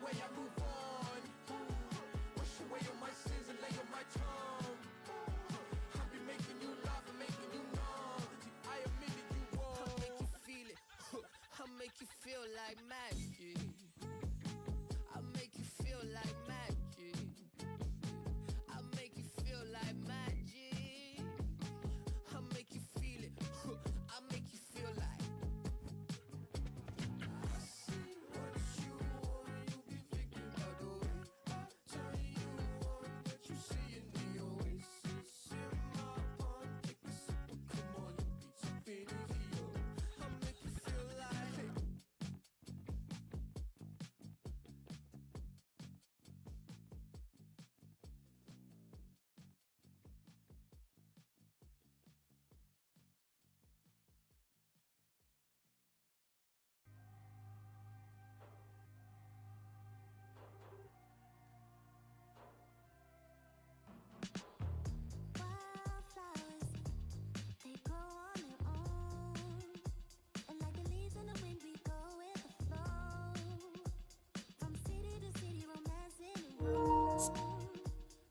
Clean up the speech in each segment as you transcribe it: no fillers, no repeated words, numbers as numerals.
way I move on. Wash away all my sins and lay on my tongue. I'll be making you laugh and making you numb. I admit that you won't. I'll make you feel it. I'll make you feel like magic. I'll make you feel like magic. I'll make you feel like magic. I'll make you feel it. I'll make you feel like. I see what you want. You be thinking about the way I turn you on. What you see in the oasis in my palm. Take a sip, come on, you beat some video. I'll make you feel like. Wildflowers, they grow on their own, and like the leaves in the wind, we go with the flow. From city to city, romancing and roam.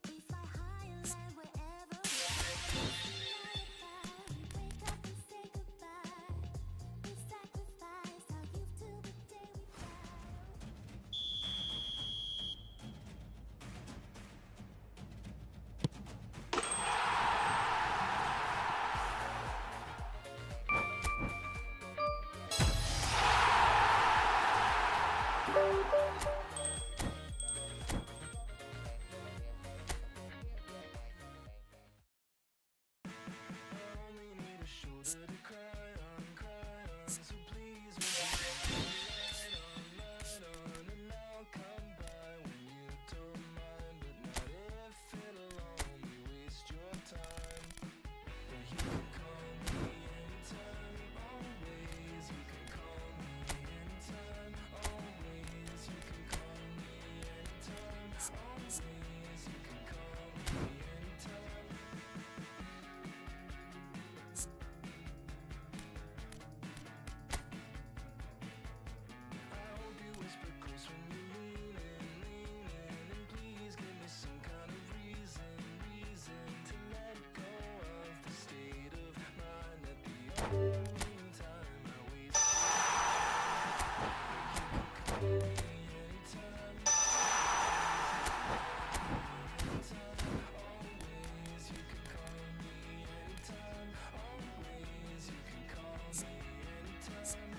We fly high and land wherever we go. We wake up and say goodbye. We sacrifice our youth till the day we die. Only need a shoulder to cry on, so please let on, and I'll come by when you don't mind, but not if it'll only waste your time. But you can call me anytime, always. You can call me anytime, always. You can call me anytime, always. You can call me anytime. I hope you whisper close when you lean in, and please give me some kind of reason to let go of the state of mind that the only time I waste. You can call me anytime, always. You can call me anytime, always. You can call me anytime.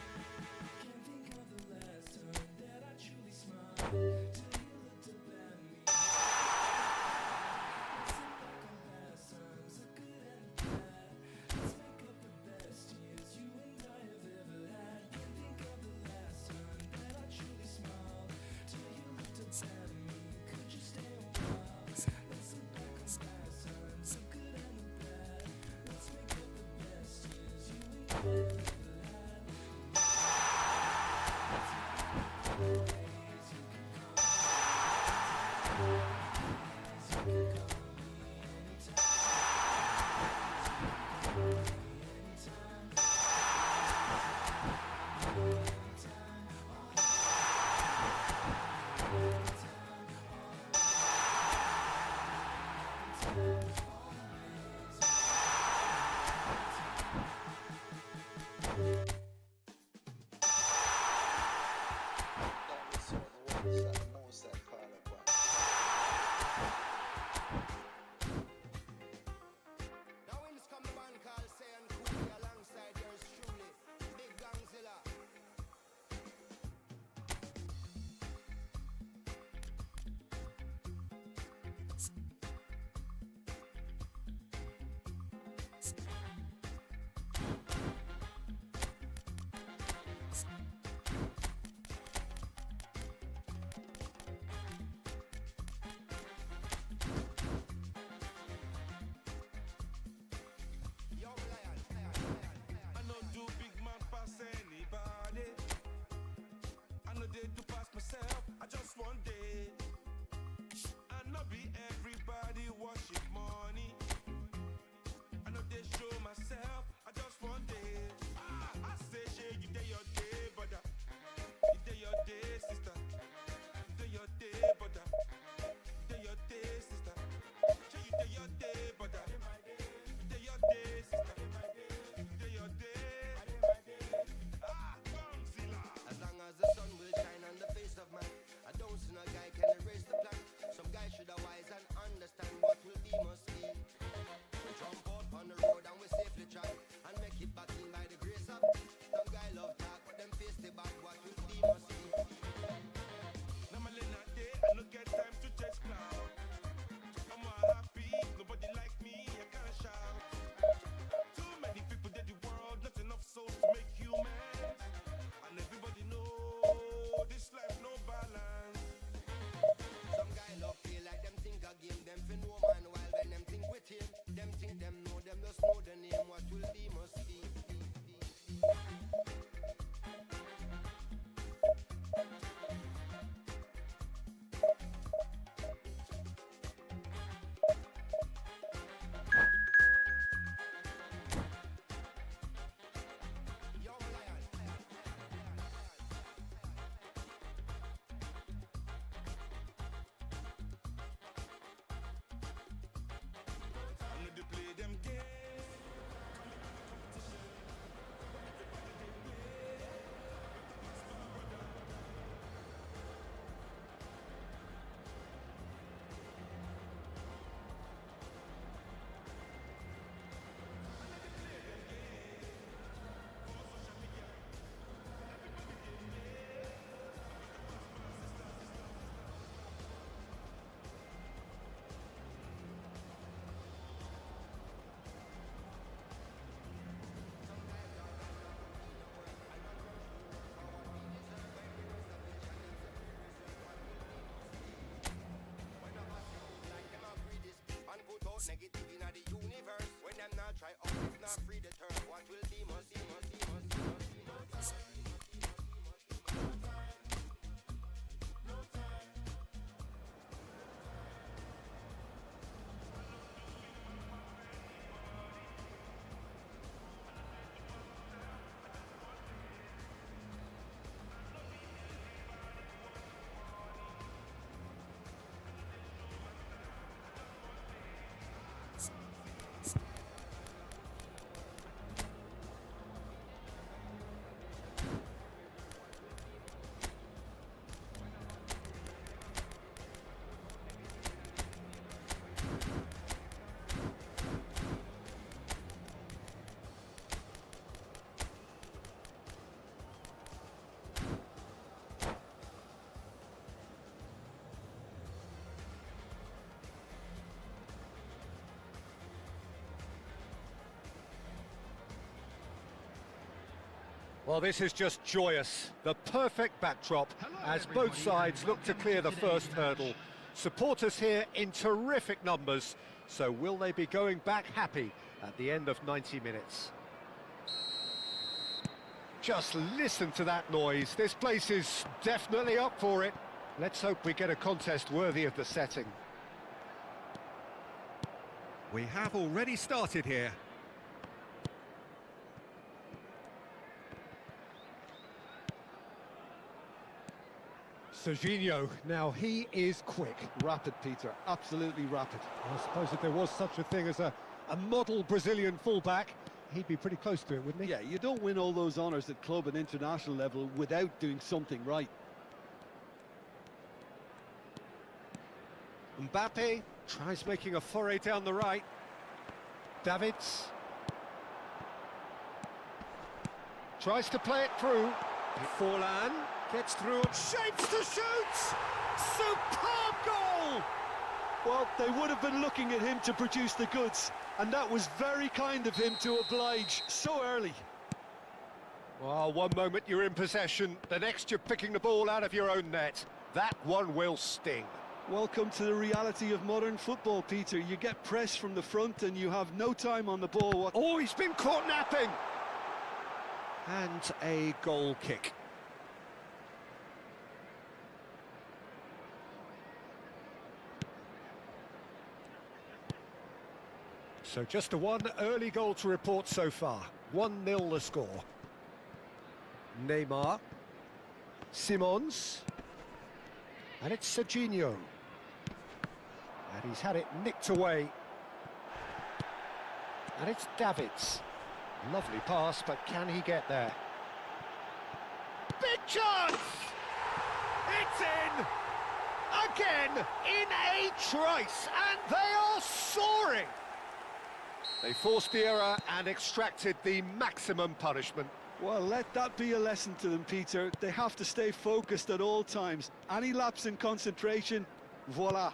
Can't think of the last time that I truly smiled till you looked up at me. Let's sit back on past times, the good and the bad. Let's make up the best years you and I have ever had. Can't think of the last time that I truly smiled till you looked up at me. Could you stay a while? Let's sit back on past times, the good and the bad. Let's make up the best years you and I have ever had. Now in this come the man called Say and Cooley alongside yours truly, Big Gangzilla. Negative in the universe. When them not try up, not free the turn. What will be must be, must be, must be, must be, must be. Well, this is just joyous. The perfect backdrop as both sides look to clear the first hurdle. Supporters here in terrific numbers. So will they be going back happy at the end of 90 minutes? Just listen to that noise. This place is definitely up for it. Let's hope we get a contest worthy of the setting. We have already started here. Serginho, now he is quick. Rapid, Peter, absolutely rapid. I suppose if there was such a thing as a model Brazilian fullback, he'd be pretty close to it, wouldn't he? Yeah, you don't win all those honours at club and international level without doing something right. Mbappe tries making a foray down the right. Davids tries to play it through. Forlan gets through and shapes to shoot! Superb goal! Well, they would have been looking at him to produce the goods, and that was very kind of him to oblige so early. Well, one moment you're in possession, the next you're picking the ball out of your own net. That one will sting. Welcome to the reality of modern football, Peter. You get press from the front and you have no time on the ball. Oh, he's been caught napping! And a goal kick. So just a one early goal to report so far. 1-0 the score. Neymar. Simons. And it's Serginho. And he's had it nicked away. And it's Davids. Lovely pass, but can he get there? Big chance! It's in! Again, in a trice, and they are soaring! They forced the error and extracted the maximum punishment. Well, let that be a lesson to them, Peter. They have to stay focused at all times. Any lapse in concentration, voila.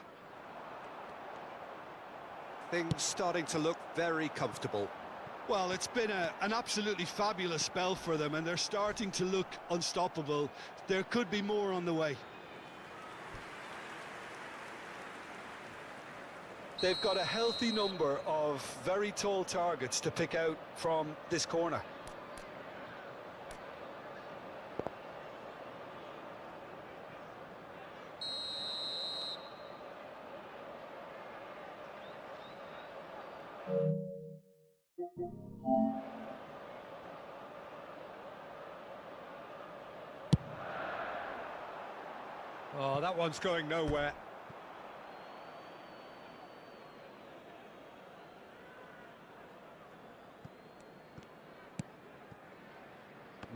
Things starting to look very comfortable. Well, it's been an absolutely fabulous spell for them, and they're starting to look unstoppable. There could be more on the way. They've got a healthy number of very tall targets to pick out from this corner. Oh, that one's going nowhere.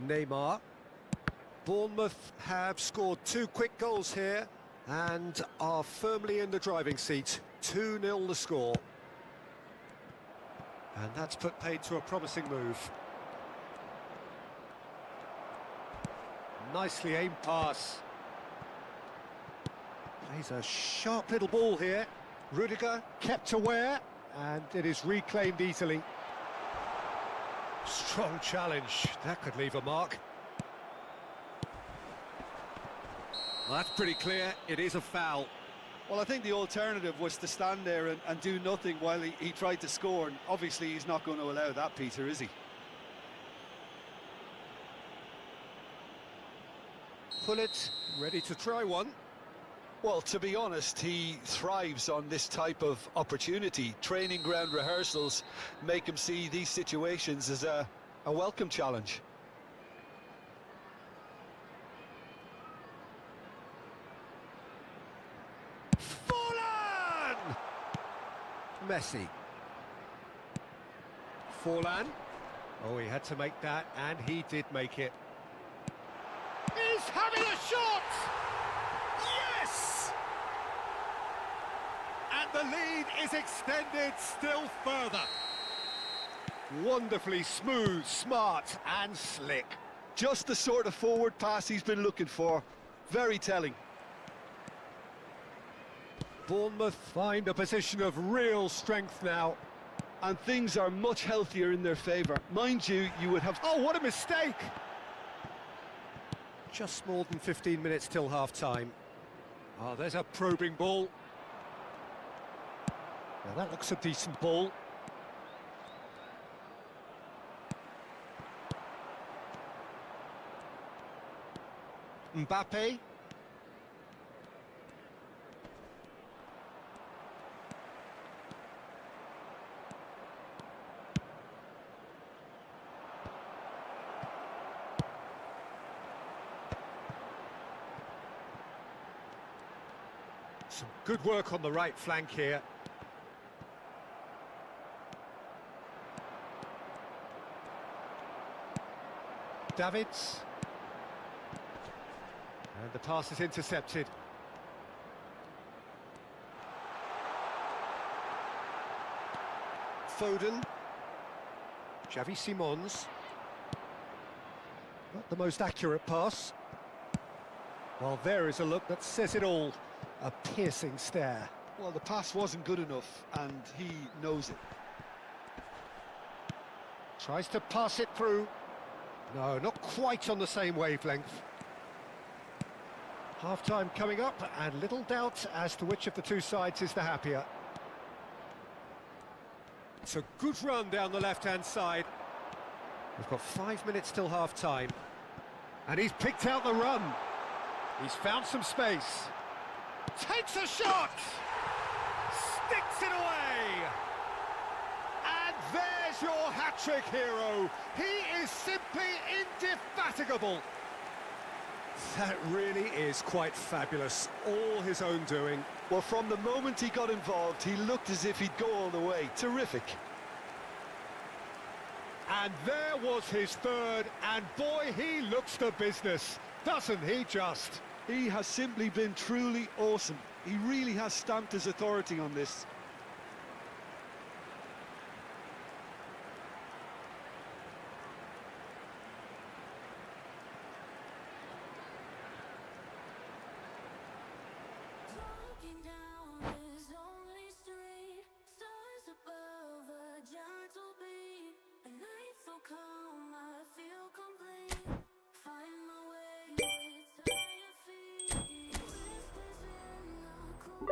Neymar. Bournemouth have scored 2 quick goals here and are firmly in the driving seat. 2-0 the score. And that's put paid to a promising move. Nicely aimed pass. Plays a sharp little ball here. Rudiger kept aware, and it is reclaimed easily. Strong challenge. That could leave a mark. Well, that's pretty clear. It is a foul. Well, I think the alternative was to stand there and do nothing while he tried to score, and obviously he's not going to allow that, Peter, is he? Pullet, ready to try one. Well, to be honest, he thrives on this type of opportunity. Training ground rehearsals make him see these situations as a welcome challenge. Messi. Forlan. Oh, he had to make that, and he did make it. He's having a shot! Yes! And the lead is extended still further. Wonderfully smooth, smart, and slick. Just the sort of forward pass he's been looking for. Very telling. Bournemouth find a position of real strength now. And things are much healthier in their favour. Mind you, you would have... Oh, what a mistake! Just more than 15 minutes till half-time. Oh, there's a probing ball. Now that looks a decent ball. Mbappe. Some good work on the right flank here. Davids. And the pass is intercepted. Foden. Xavi Simons. Not the most accurate pass. Well, there is a look that says it all. A piercing stare. Well, the pass wasn't good enough, and he knows it. Tries to pass it through. No, not quite on the same wavelength. Half-time coming up, and little doubt as to which of the two sides is the happier. It's a good run down the left-hand side. We've got 5 minutes till half-time. And he's picked out the run. He's found some space. Takes a shot! Sticks it away! And there's your hat-trick hero. He is simply indefatigable. That really is quite fabulous. All his own doing. Well, from the moment he got involved, he looked as if he'd go all the way. Terrific. And there was his third, and boy, he looks the business, doesn't he just? He has simply been truly awesome. He really has stamped his authority on this. Walking down this lonely street, stars above a gentle beat. A night so calm, I feel complete. Find my way with tired feet. Whispers in the cool.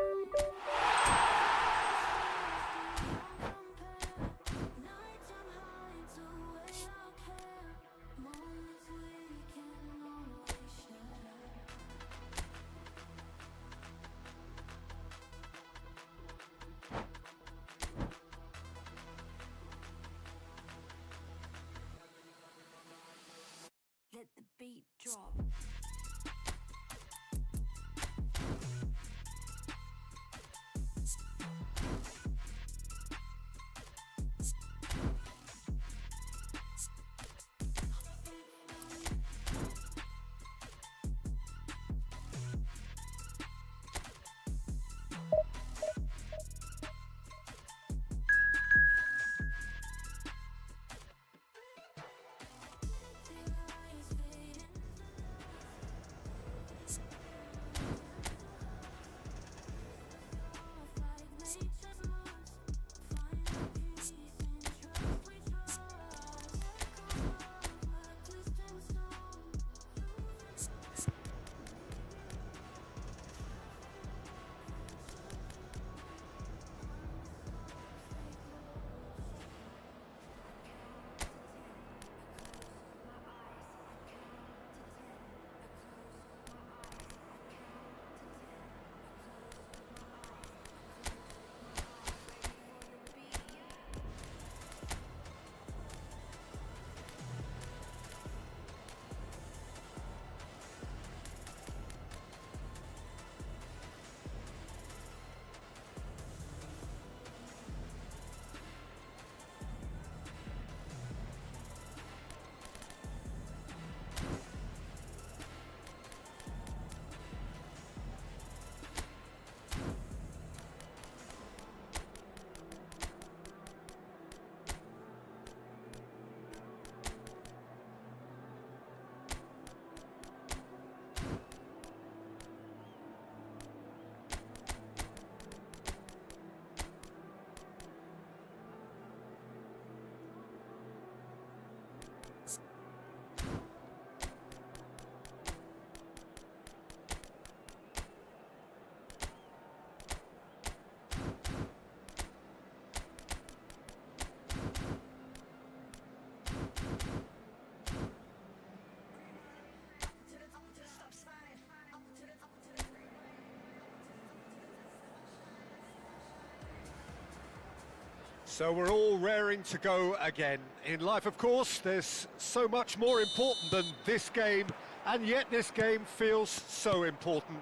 So we're all raring to go again. In life, of course, there's so much more important than this game, and yet this game feels so important.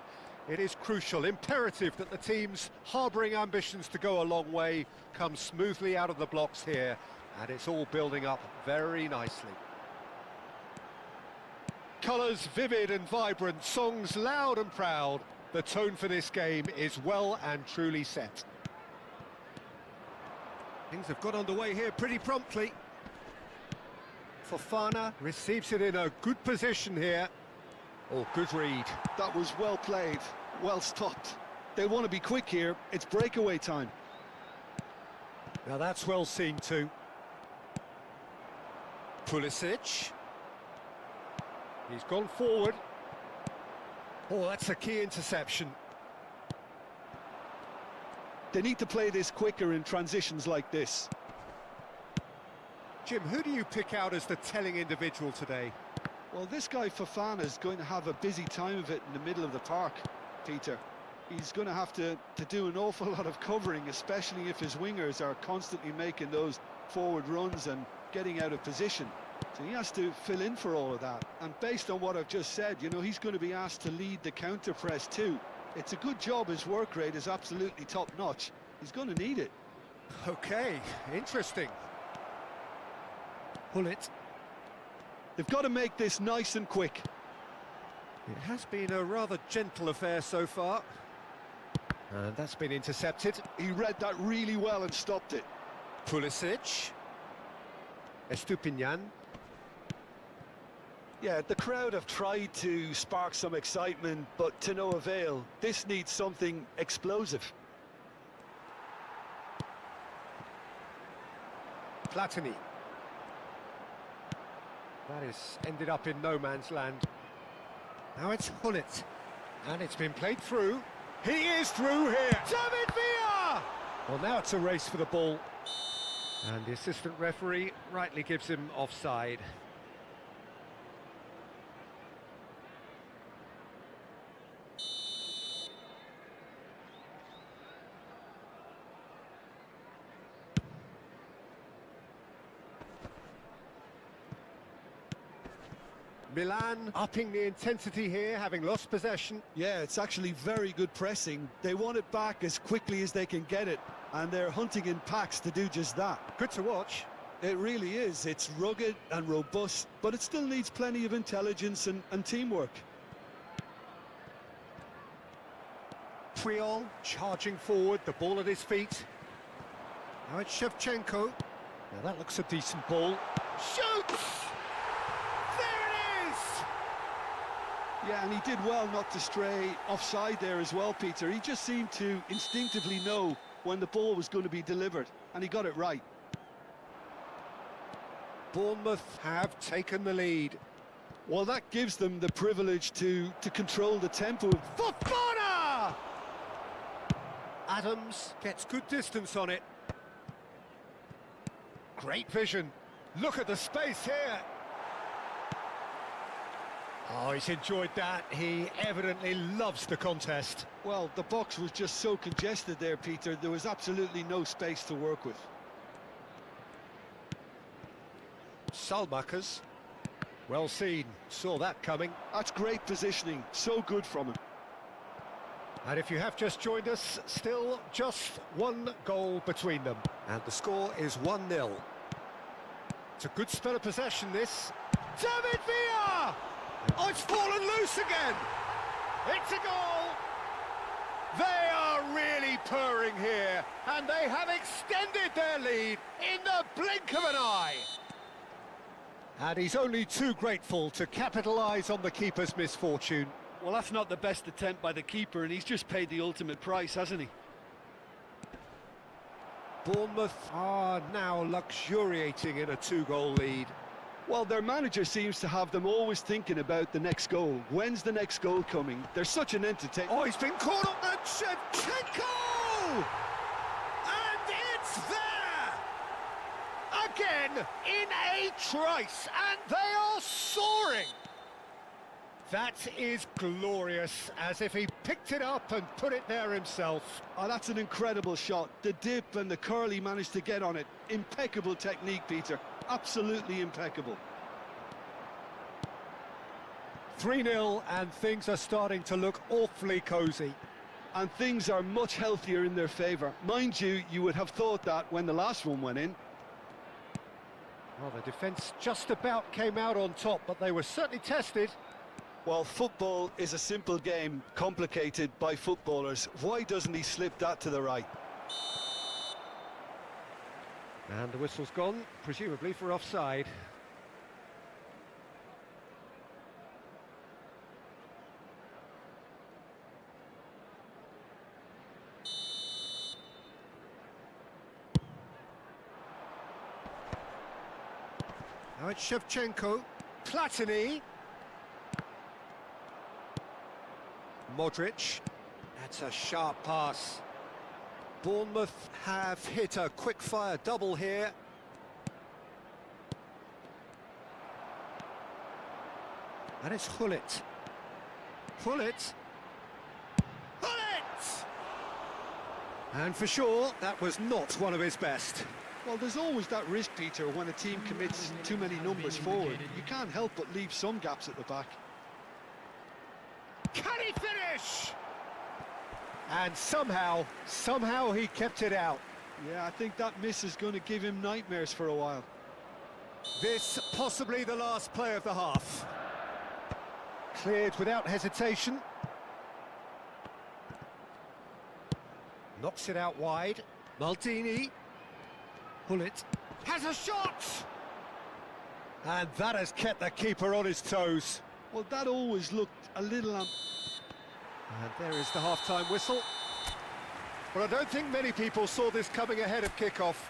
It is crucial, imperative that the teams harbouring ambitions to go a long way come smoothly out of the blocks here, and it's all building up very nicely. Colours vivid and vibrant, songs loud and proud. The tone for this game is well and truly set. Things have got underway here pretty promptly. Fofana receives it in a good position here. Oh, good read. That was well played, well stopped. They want to be quick here, it's breakaway time. Now that's well seen too. Pulisic. He's gone forward. Oh, that's a key interception. They need to play this quicker in transitions like this. Jim, who do you pick out as the telling individual today? Well, this guy Fofana is going to have a busy time of it in the middle of the park, Peter. He's going to have to do an awful lot of covering, especially if his wingers are constantly making those forward runs and getting out of position. So he has to fill in for all of that. And based on what I've just said, you know, he's going to be asked to lead the counter-press too. It's a good job, his work rate is absolutely top-notch. He's going to need it. Okay, interesting. Pull it. They've got to make this nice and quick. It has been a rather gentle affair so far. And that's been intercepted. He read that really well and stopped it. Pulisic. Estupinian. Yeah, the crowd have tried to spark some excitement, but to no avail. This needs something explosive. Platini. That is ended up in no man's land. Now it's Hullet. And it's been played through. He is through here. David Villa! Well, now it's a race for the ball. And the assistant referee rightly gives him offside. Milan upping the intensity here, having lost possession. Yeah, it's actually very good pressing. They want it back as quickly as they can get it, and they're hunting in packs to do just that. Good to watch. It really is. It's rugged and robust, but it still needs plenty of intelligence and teamwork. Puyol charging forward, the ball at his feet. Now it's Shevchenko. Now that looks a decent ball. Shoots! Yeah, and he did well not to stray offside there as well, Peter. He just seemed to instinctively know when the ball was going to be delivered, and he got it right. Bournemouth have taken the lead. Well, that gives them the privilege to control the tempo. Fofana! Adams gets good distance on it. Great vision. Look at the space here. Oh, he's enjoyed that. He evidently loves the contest. Well, the box was just so congested there, Peter. There was absolutely no space to work with. Salmakers. Well seen. Saw that coming. That's great positioning. So good from him. And if you have just joined us, still just one goal between them. And the score is 1-0. It's a good spell of possession, this. David Villa! Oh, it's fallen loose again! It's a goal! They are really purring here, and they have extended their lead in the blink of an eye. And he's only too grateful to capitalise on the keeper's misfortune. Well, that's not the best attempt by the keeper, and he's just paid the ultimate price, hasn't he? Bournemouth are now luxuriating in a 2-goal lead. Well, their manager seems to have them always thinking about the next goal. When's the next goal coming? They're such an entertainer. Oh, he's been caught up at Shevchenko! And it's there! Again, in a trice, and they are soaring! That is glorious, as if he picked it up and put it there himself. Oh, that's an incredible shot. The dip and the curl he managed to get on it. Impeccable technique, Peter. Absolutely impeccable. 3-0, and things are starting to look awfully cosy. And things are much healthier in their favour. Mind you, you would have thought that when the last one went in. Well, the defence just about came out on top, but they were certainly tested. Well, football is a simple game, complicated by footballers. Why doesn't he slip that to the right? And the whistle's gone, presumably for offside. Now it's Shevchenko, Platini, Modric. That's a sharp pass. Bournemouth have hit a quick-fire double here. And it's Gullit. Gullit. Gullit! And for sure, that was not one of his best. Well, there's always that risk, Peter, when a team commits too many numbers forward. You can't help but leave some gaps at the back. Can he finish? And somehow he kept it out. Yeah, I think that miss is going to give him nightmares for a while. This possibly the last play of the half. Cleared without hesitation. Knocks it out wide. Maldini. Gullit has a shot! And that has kept the keeper on his toes. Well, that always looked a little... And there is the half-time whistle. But I don't think many people saw this coming ahead of kick-off.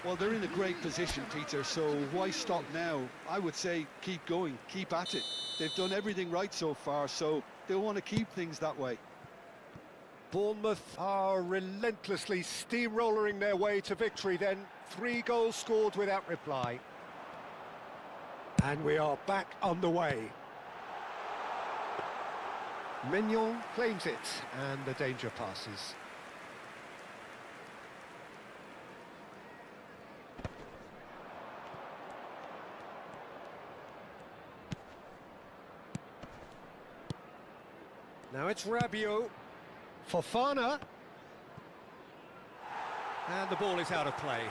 Well, they're in a great position, Peter, so why stop now? I would say keep going, keep at it. They've done everything right so far, so they'll want to keep things that way. Bournemouth are relentlessly steamrolling their way to victory then. 3 goals scored without reply. And we are back underway. Mignon claims it, and the danger passes. Now it's Rabiot. Fofana. And the ball is out of play.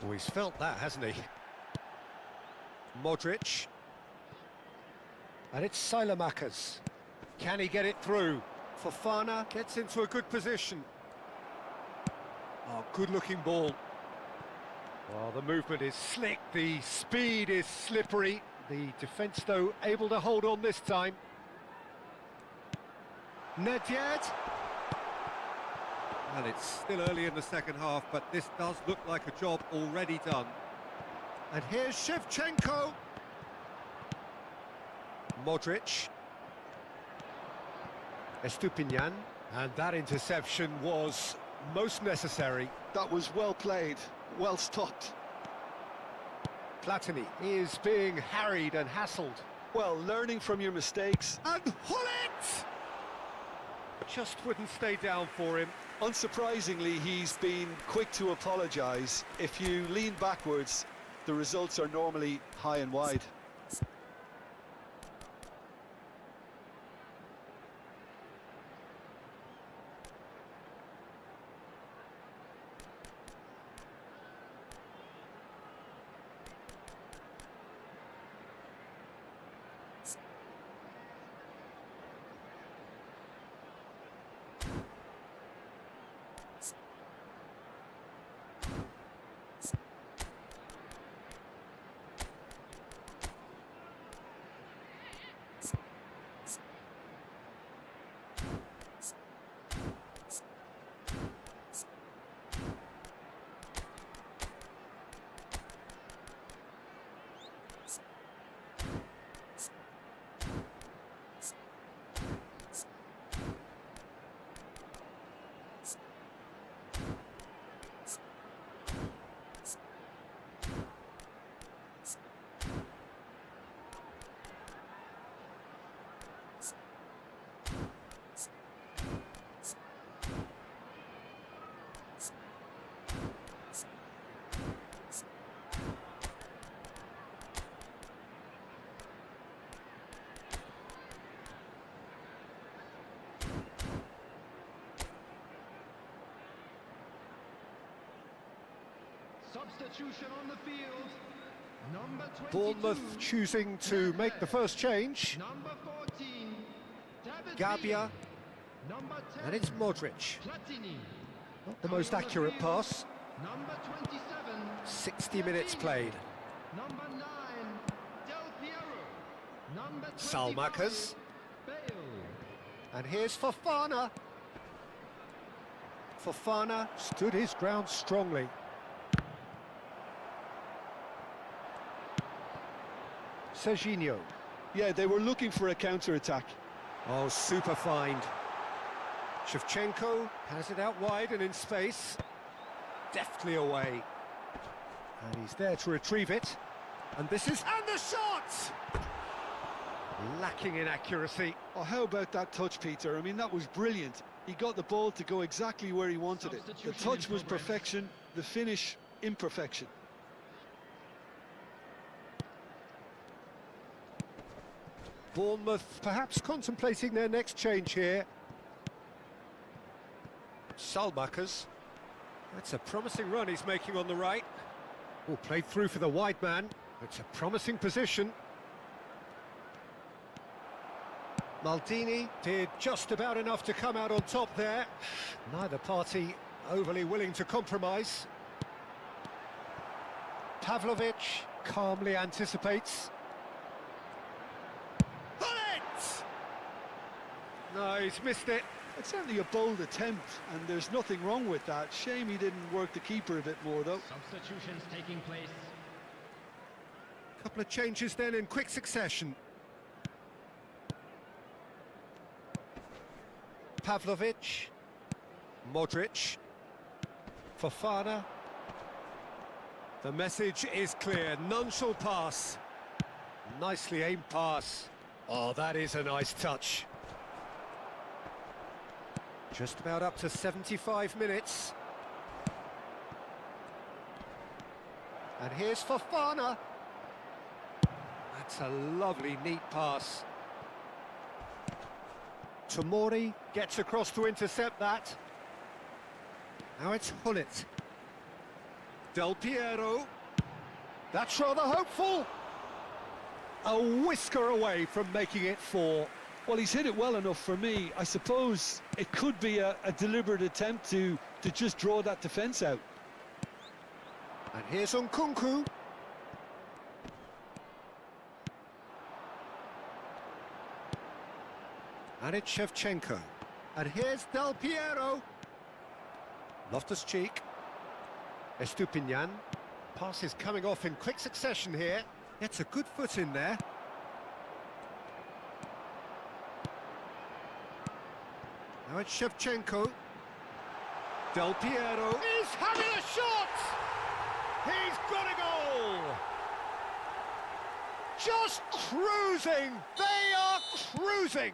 Oh, he's felt that, hasn't he? Modric. And it's Sailamakers. Can he get it through? Fofana gets into a good position. Oh, good-looking ball. Well, the movement is slick, the speed is slippery. The defence, though, able to hold on this time. Nedved. Well, it's still early in the second half, but this does look like a job already done. And here's Shevchenko. Modric. Estupinian. And that interception was most necessary. That was well played, well stopped. Platini is being harried and hassled. Well, learning from your mistakes. And Gullit! Just wouldn't stay down for him. Unsurprisingly, he's been quick to apologise. If you lean backwards, the results are normally high and wide. Substitution on the field. Number 22. Bournemouth choosing to make the first change. Number 14. David Gabia, Villa. Number 10. and it's Modric. Platini. Not the most accurate pass. Number 27. 60 minutes played. Number 9. Del Piero. Number 25. Salmakas. Bale. And here's Fofana. Fofana stood his ground strongly. Serginho. Yeah, they were looking for a counter-attack. Oh, super find. Shevchenko has it out wide and in space. Deftly away. And he's there to retrieve it. And this is... And the shot! Lacking in accuracy. Oh, how about that touch, Peter? I mean, that was brilliant. He got the ball to go exactly where he wanted it. The touch was perfection, the finish, imperfection. Bournemouth perhaps contemplating their next change here. Salmakas. That's a promising run he's making on the right. Oh, played through for the wide man. It's a promising position. Maldini did just about enough to come out on top there. Neither party overly willing to compromise. Pavlovic calmly anticipates. Bullet! No, he's missed it. It's certainly a bold attempt, and there's nothing wrong with that. Shame he didn't work the keeper a bit more, though. Substitutions taking place. Couple of changes then in quick succession. Pavlovic, Modric, Fofana. The message is clear, none shall pass. Nicely aimed pass. Oh, that is a nice touch. Just about up to 75 minutes. And here's Fofana. That's a lovely, neat pass. Tomori gets across to intercept that. Now it's Hullet. Del Piero. That's rather hopeful. A whisker away from making it 4. Well, he's hit it well enough for me. I suppose it could be a deliberate attempt to just draw that defence out. And here's Nkunku. And it's Shevchenko. And here's Del Piero. Loftus-Cheek. Estupinian. Pass is coming off in quick succession here. Gets a good foot in there. Now it's Shevchenko. Del Piero is having a shot! He's got a goal! Just cruising! They are cruising!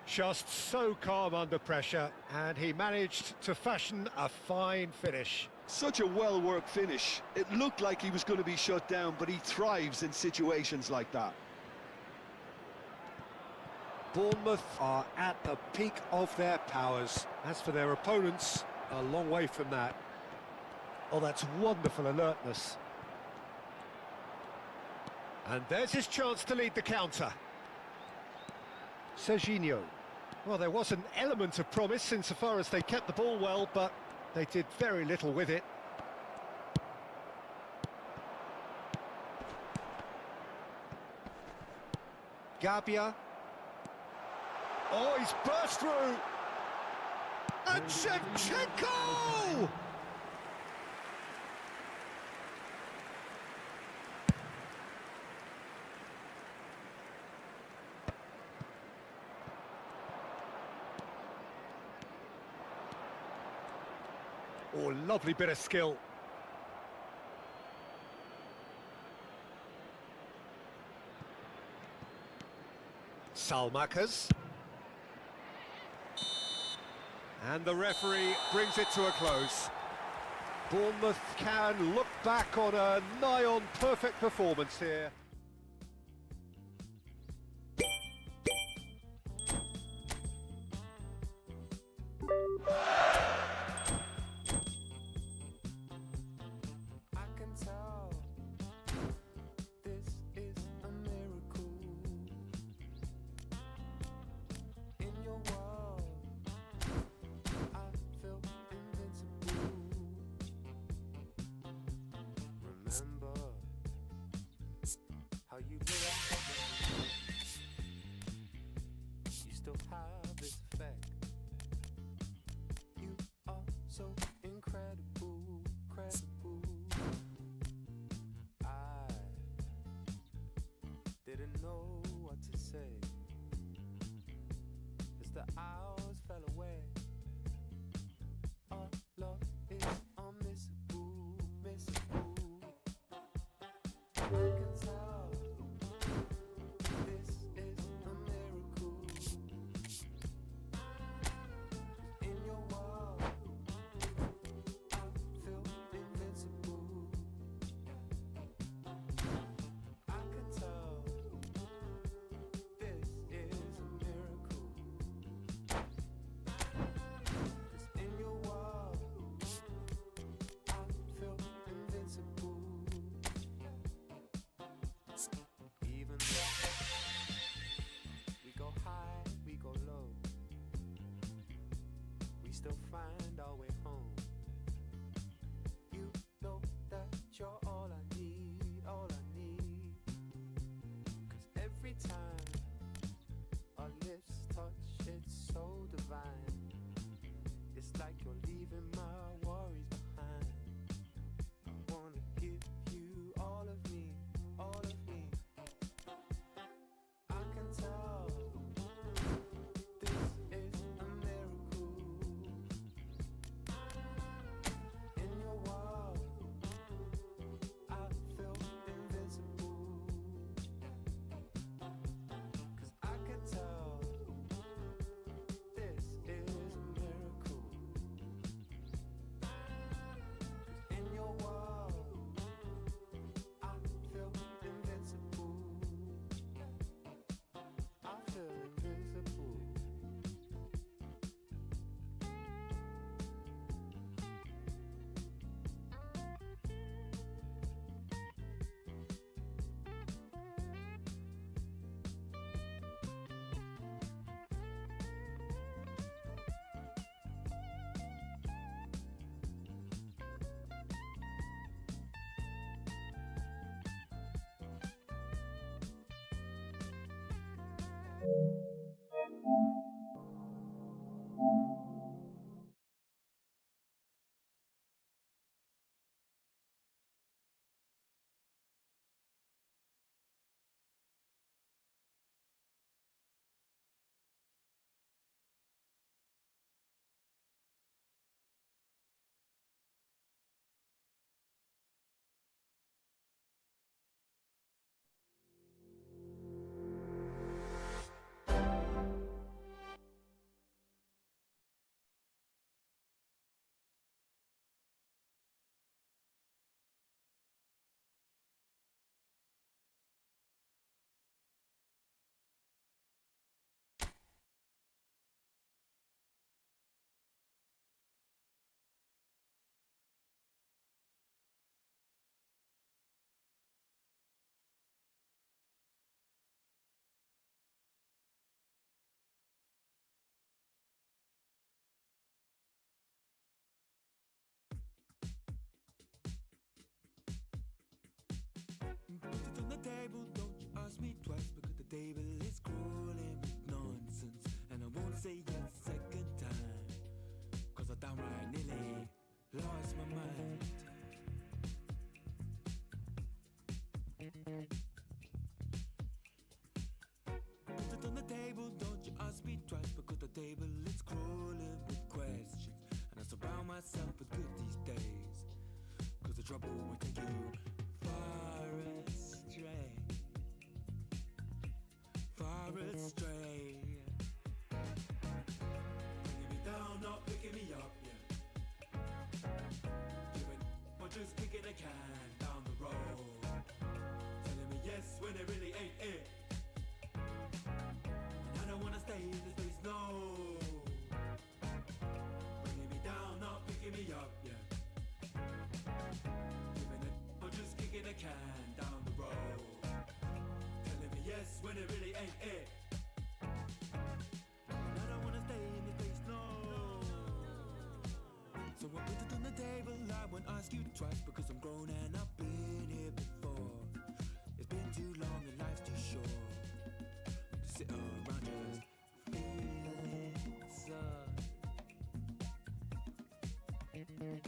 Just so calm under pressure, and he managed to fashion a fine finish. Such a well-worked finish. It looked like he was going to be shut down, but he thrives in situations like that. Bournemouth are at the peak of their powers. As for their opponents, a long way from that. Oh, that's wonderful alertness. And there's his chance to lead the counter. Serginho. Well, there was an element of promise insofar as they kept the ball well, but they did very little with it. Gabia. Oh, he's burst through! And Shevchenko! Oh, lovely bit of skill. Salmakas. And the referee brings it to a close. Bournemouth can look back on a nigh-on perfect performance here. so incredible, credible. I didn't know what to say as the hours fell away. Our love is unmissable, missable. I can tell this is a miracle. In your world, I feel invincible. I can tell this is a miracle. 'Cause in your world, I feel invincible. Even though we go high, we go low, we still find our way home. You know that you're all I need, all I need. 'Cause every time our lips touch, it's so divine. It's like you're leaving my worries behind. I wanna give you all of me, all of me. I can tell this is a miracle. In your world, I feel invincible. 'Cause I can tell this is a miracle. 'Cause in your world, I feel invincible. I feel invisible. Put it on the table, don't you ask me twice, because the table is crawling with nonsense. And I won't say yes second time, 'cause I downright nearly lost my mind. Put it on the table, don't you ask me twice, because the table is crawling with questions. And I surround myself with good these days, 'cause the trouble will take you far astray, far astray. Bringing me down, not picking me up, yeah. Giving or just kicking a can down the road. Telling me yes when it really ain't it. And I don't wanna stay in this place, no. Bringing me down, not picking me up, yeah. Giving it or just kicking a can down the road. Telling me yes when it really ain't it. And I don't wanna stay in this place, no. So I put it on the table, I won't ask you twice, because I'm grown and I've been here before. It's been too long and life's too short to sit around just feeling so. Put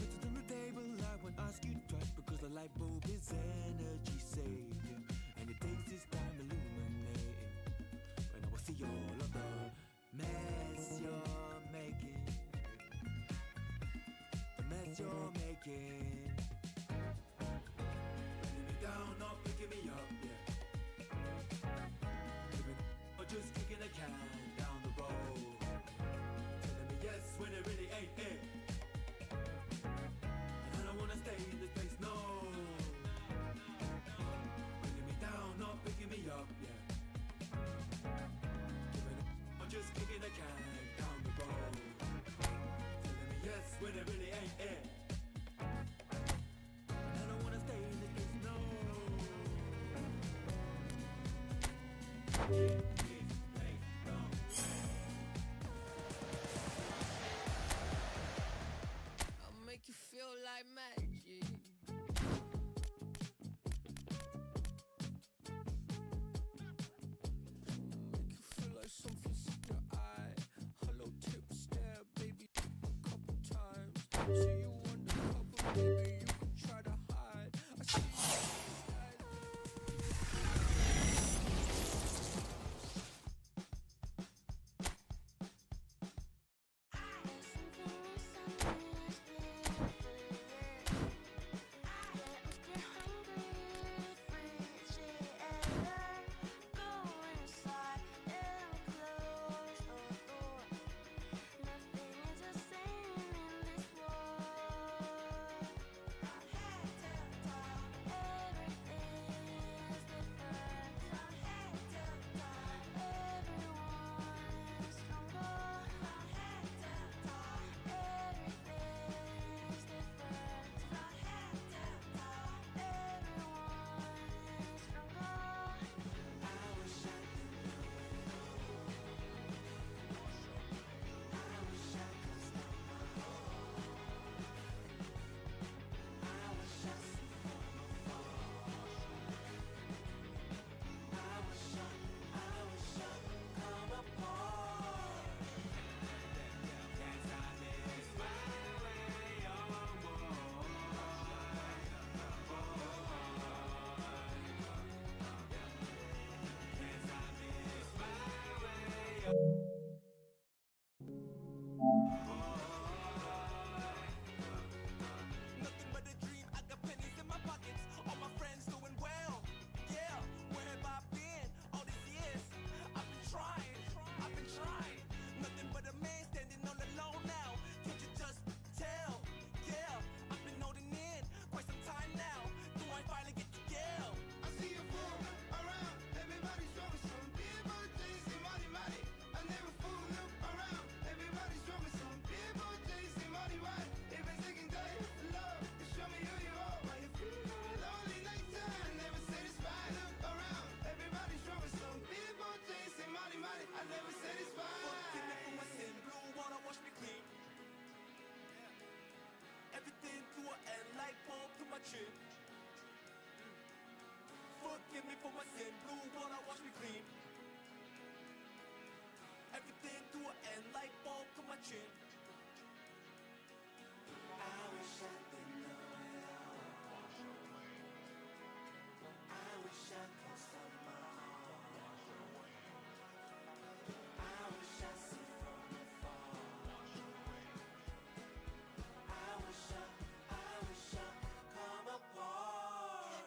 it on the table, I won't ask you twice, because the light bulb is energy saving, and it takes its time illuminating. When I will see all of the mess you're making, the mess you're making. Putting me down, not picking me up, yeah. Or just kicking a can down the road, telling me yes when it really ain't it. And I don't wanna stay in this place, no. Putting me down, not picking me up, yeah. Or just kicking a can down the road, telling me yes when it really ain't it. And I don't wanna stay in this place, no. I'll make you feel like magic. Make you feel like something in your eye. Hello tip stare, baby, a couple times. See you undercover, baby, you can try to hide. I see you inside. Nothing but a dream, I got pennies in my pockets. All my friends doing well. Yeah, where have I been all these years? I've been trying. Nothing but a man standing all alone now. Can't you just tell? Yeah, I've been holding in quite some time now. Do I finally get to yell? I see you fool around, everybody's showing some people chasing money, money. I never fool look around, everybody's showing some people chasing money, money. If it's taking day for love, then show me who you are. Why you feel lonely nighttime, never satisfied. Look around, everybody's showing some people chasing money, money. I never satisfied. Forgive me for my sin, blue water wash me clean. Everything to an end, light bulb to my chin. Forgive me for my sin, blue water wash me clean. Everything to an end, light bulb to my chin. I wish I could know it all. I wish I could stop my heart. I wish I see from afar. I wish I come apart.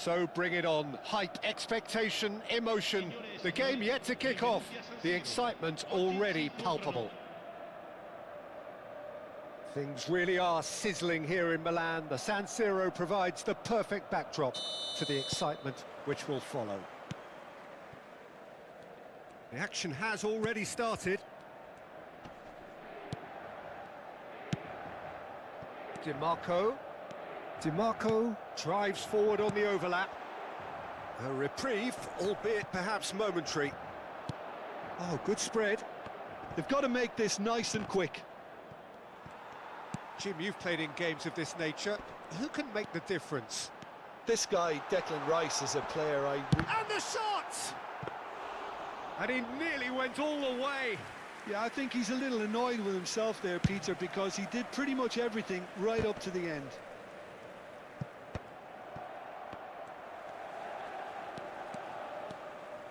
So bring it on. Hype, expectation, emotion. The game yet to kick off. The excitement already palpable. Things really are sizzling here in Milan. The San Siro provides the perfect backdrop to the excitement which will follow. The action has already started. Di Marco. DiMarco drives forward on the overlap. A reprieve, albeit perhaps momentary. Oh, good spread. They've got to make this nice and quick. Jim, you've played in games of this nature. Who can make the difference? This guy, Declan Rice, is a player And the shot! And he nearly went all the way. Yeah, I think he's a little annoyed with himself there, Peter, because he did pretty much everything right up to the end.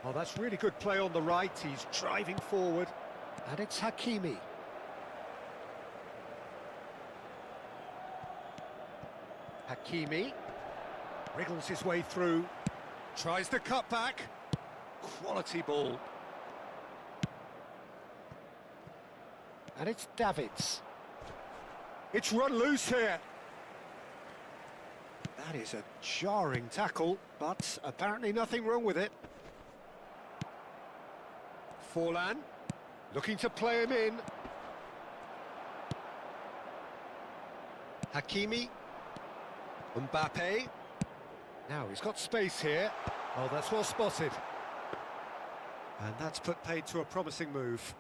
Oh, that's really good play on the right. He's driving forward. And it's Hakimi. Hakimi wriggles his way through. Tries the cut back. Quality ball. And it's Davids. It's run loose here. That is a jarring tackle, but apparently nothing wrong with it. Forlan, looking to play him in. Hakimi. Mbappe. Now he's got space here. Oh, that's well spotted. And that's put paid to a promising move.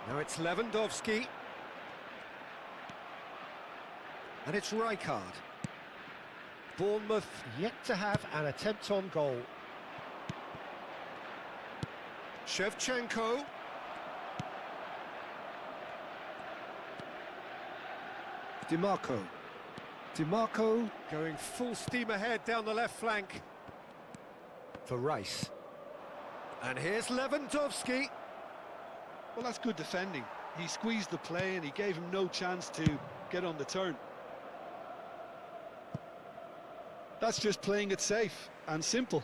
Now it's Lewandowski. And it's Rijkaard. Bournemouth yet to have an attempt on goal. Shevchenko. DiMarco. DiMarco going full steam ahead down the left flank. For Rice. And here's Lewandowski. Well, that's good defending. He squeezed the play and he gave him no chance to get on the turn. That's just playing it safe and simple.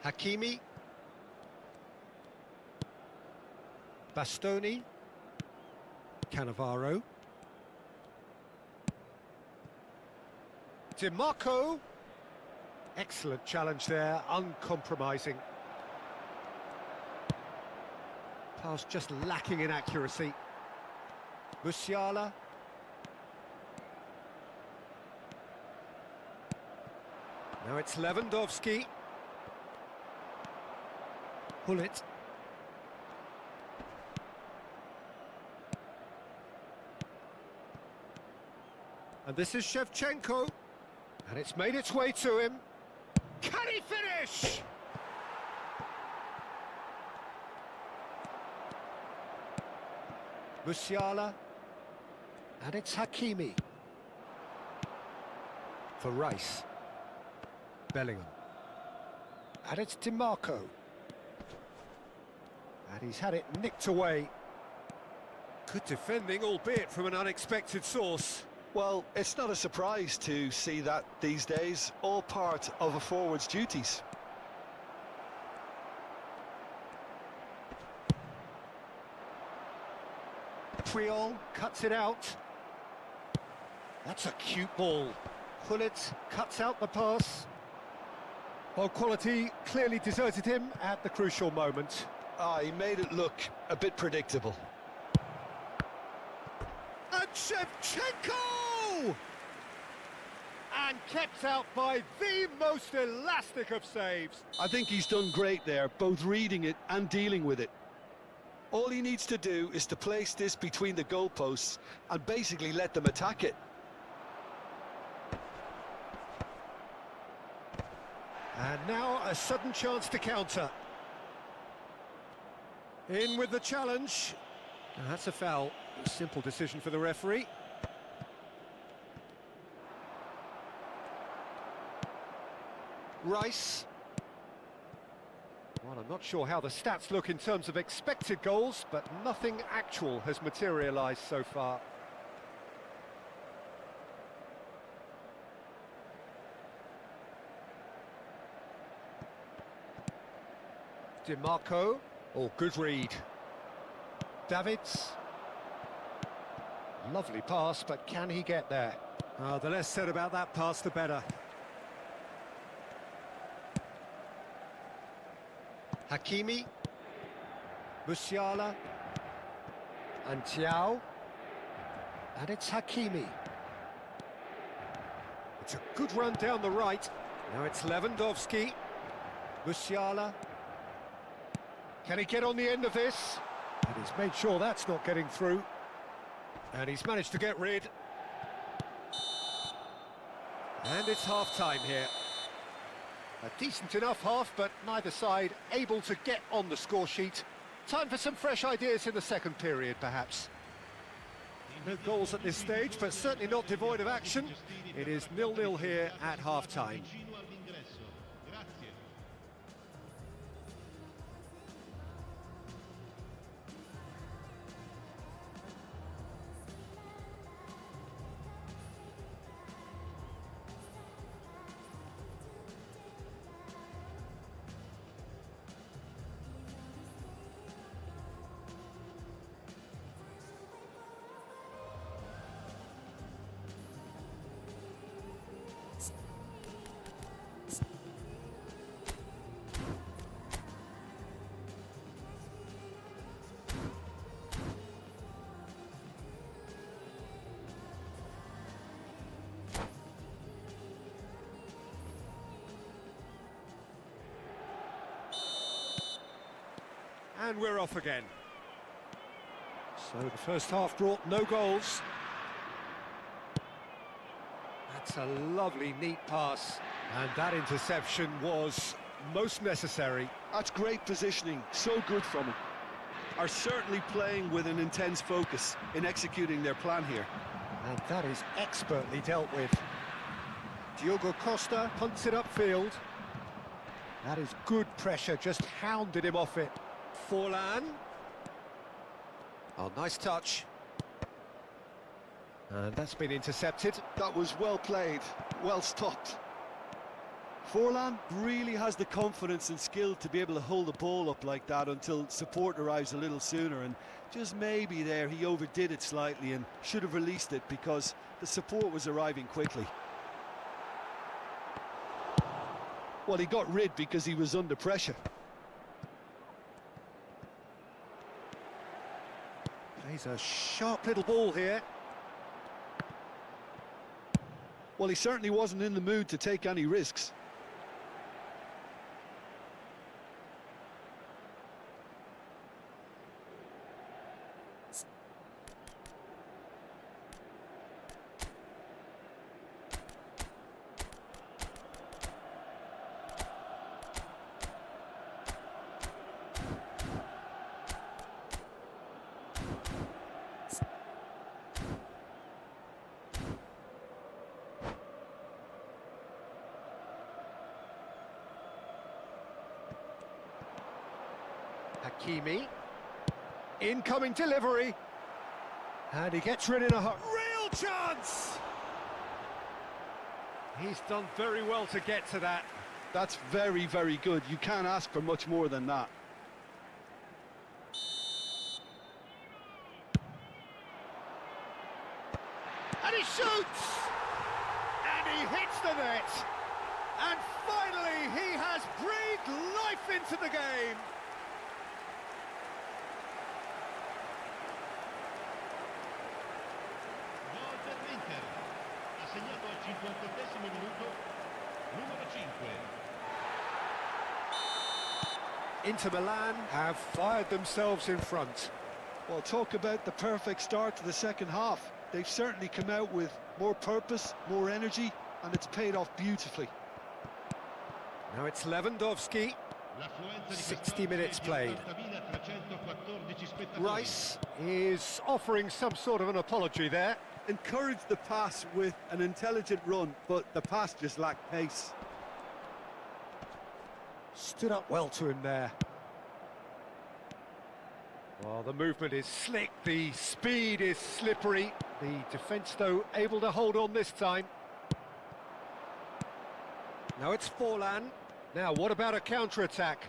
Hakimi. Bastoni. Cannavaro. DiMarco. Excellent challenge there, uncompromising. Pass just lacking in accuracy. Musiala. Now it's Lewandowski. Hullet. And this is Shevchenko. And it's made its way to him. Can he finish? Musiala. And it's Hakimi. For Rice. Bellingham. And it's DiMarco. And he's had it nicked away. Good defending, albeit from an unexpected source. Well, it's not a surprise to see that these days, all part of a forward's duties. Puyol cuts it out. That's a cute ball. Hullet cuts out the pass. Well, quality clearly deserted him at the crucial moment. He made it look a bit predictable. And Shevchenko! And kept out by the most elastic of saves. I think he's done great there, both reading it and dealing with it. All he needs to do is to place this between the goalposts and basically let them attack it. And now a sudden chance to counter. In with the challenge. That's a foul. Simple decision for the referee. Rice. Well, I'm not sure how the stats look in terms of expected goals, but nothing actual has materialised so far. DiMarco. Oh, good read. Davids. Lovely pass, but can he get there? The less said about that pass, the better. Hakimi, Musiala, and Thiaw, and it's Hakimi. It's a good run down the right. Now it's Lewandowski, Musiala. Can he get on the end of this? And he's made sure that's not getting through. And he's managed to get rid. And it's half-time here. A decent enough half, but neither side able to get on the score sheet. Time for some fresh ideas in the second period, perhaps. No goals at this stage, but certainly not devoid of action. It is 0-0 here at half-time. And we're off again. So the first half brought no goals. That's a lovely, neat pass. And that interception was most necessary. That's great positioning, so good from him. Are certainly playing with an intense focus in executing their plan here. And that is expertly dealt with. Diogo Costa punts it upfield. That is good pressure, just hounded him off it. Forlan. Oh, nice touch. And that's been intercepted. That was well played, well stopped. Forlan really has the confidence and skill to be able to hold the ball up like that until support arrives a little sooner, and just maybe there he overdid it slightly and should have released it because the support was arriving quickly. Well, he got rid because he was under pressure. Plays a sharp little ball here. Well, he certainly wasn't in the mood to take any risks. Hakimi, incoming delivery, and he gets rid in a real chance. He's done very well to get to that. That's very, very good. You can't ask for much more than that. And he shoots! And he hits the net! And finally he has breathed life into the game! Gol per l'Inter. Ha segnato al 58esimo minuto numero 5. Inter Milan have fired themselves in front. Well, talk about the perfect start to the second half. They've certainly come out with more purpose, more energy, and it's paid off beautifully. Now it's Lewandowski. 60 minutes played. Rice is offering some sort of an apology there. Encouraged the pass with an intelligent run, but the pass just lacked pace. Stood up well to him there. Well, the movement is slick, the speed is slippery. The defence, though, able to hold on this time. Now it's Forlan. Now, what about a counter-attack?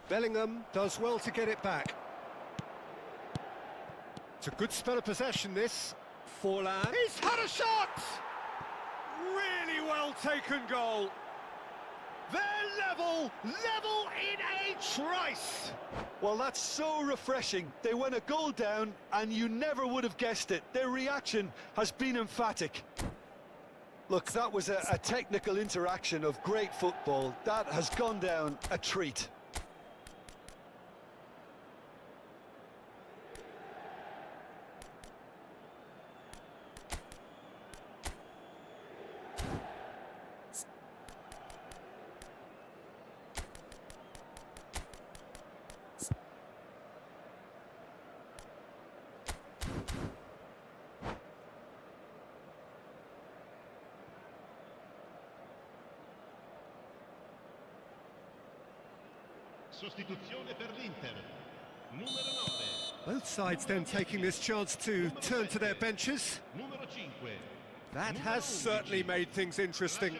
Bellingham does well to get it back. It's a good spell of possession, this. Forlan. He's had a shot! really well taken goal. They're level in a trice. Well, that's so refreshing. They went a goal down and you never would have guessed it. Their reaction has been emphatic. Look, that was a technical interaction of great football. That has gone down a treat. Sostituzione per l'Inter. Numero 9. Both sides then taking this chance to turn to their benches. Numero 5. That has certainly made things interesting.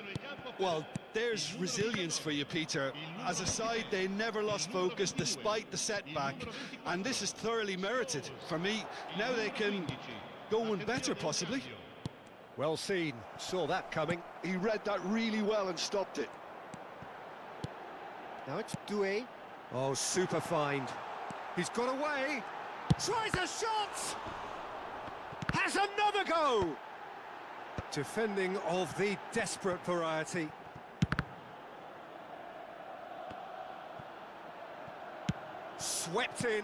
Well, there's resilience for you, Peter. As a side, they never lost focus despite the setback, and this is thoroughly merited. For me, now they can go one better, possibly. Well seen, saw that coming. He read that really well and stopped it. Now it's Doué. Oh, super find. He's got away. Tries a shot! Has another go! Defending of the desperate variety. Swept in.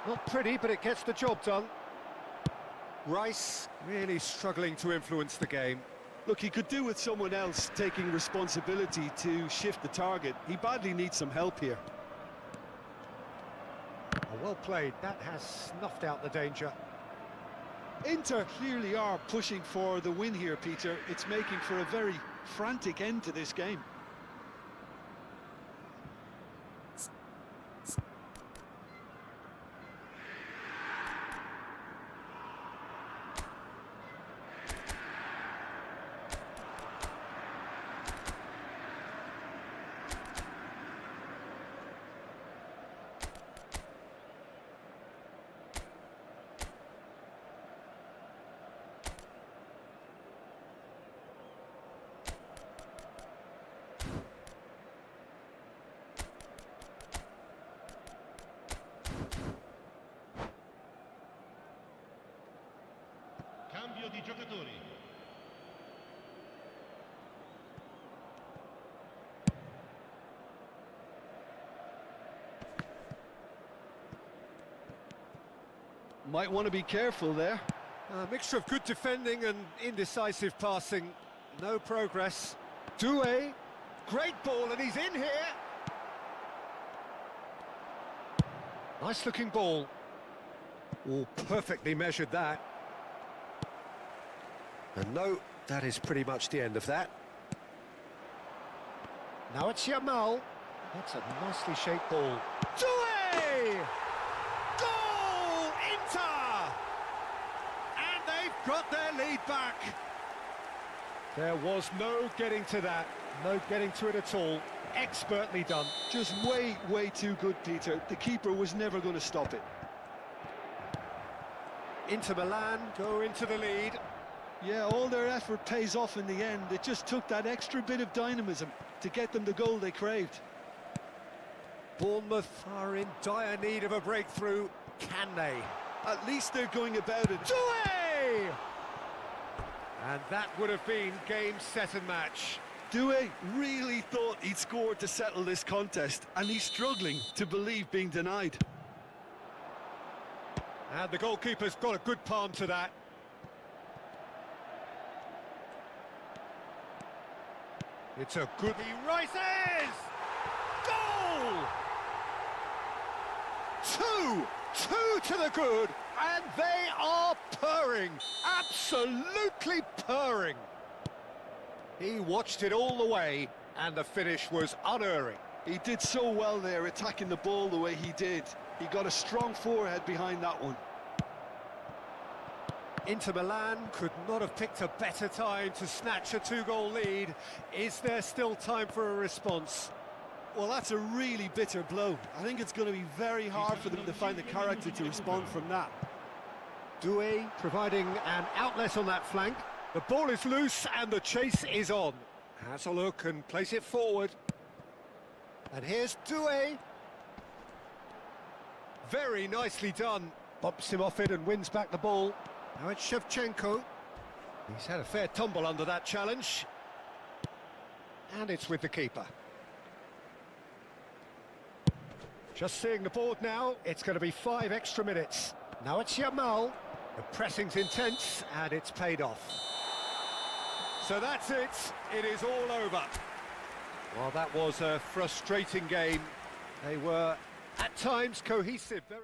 Not pretty, but it gets the job done. Rice really struggling to influence the game. Look, he could do with someone else taking responsibility to shift the target. He badly needs some help here. Oh, well played. That has snuffed out the danger. Inter clearly are pushing for the win here, Peter. It's making for a very frantic end to this game. Cambio di giocatori. Might want to be careful there. A mixture of good defending and indecisive passing. No progress. Doué. Great ball, and he's in here. Nice looking ball. Oh, perfectly measured that. And no, that is pretty much the end of that. Now it's Yamal. That's a nicely shaped ball. Doué! Goal! Inter! And they've got their lead back. There was no getting to that. No getting to it at all. Expertly done. Just way too good, Peter. The keeper was never going to stop it. Inter Milan go into the lead. Yeah, all their effort pays off in the end. It just took that extra bit of dynamism to get them the goal they craved. Bournemouth are in dire need of a breakthrough. Can they? At least they're going about it. Doué! And that would have been game, set and match. Doué really thought he'd scored to settle this contest, and he's struggling to believe being denied. And the goalkeeper's got a good palm to that. It's a good... He rises! Goal! Two to the good, and they are purring. Absolutely purring. He watched it all the way, and the finish was unerring. He did so well there, attacking the ball the way he did. He got a strong forehead behind that one. Inter Milan could not have picked a better time to snatch a two-goal lead. Is there still time for a response? Well, that's a really bitter blow. I think it's going to be very hard for them to find the character to respond from that. Doué providing an outlet on that flank. The ball is loose and the chase is on. Has a look and plays it forward. And here's Doué. Very nicely done. Bumps him off it and wins back the ball. Now it's Shevchenko. He's had a fair tumble under that challenge. And it's with the keeper. Just seeing the board now, it's going to be 5 extra minutes. Now it's Yamal. The pressing's intense and it's paid off. So that's it. It is all over. Well, that was a frustrating game. They were, at times, cohesive. Very.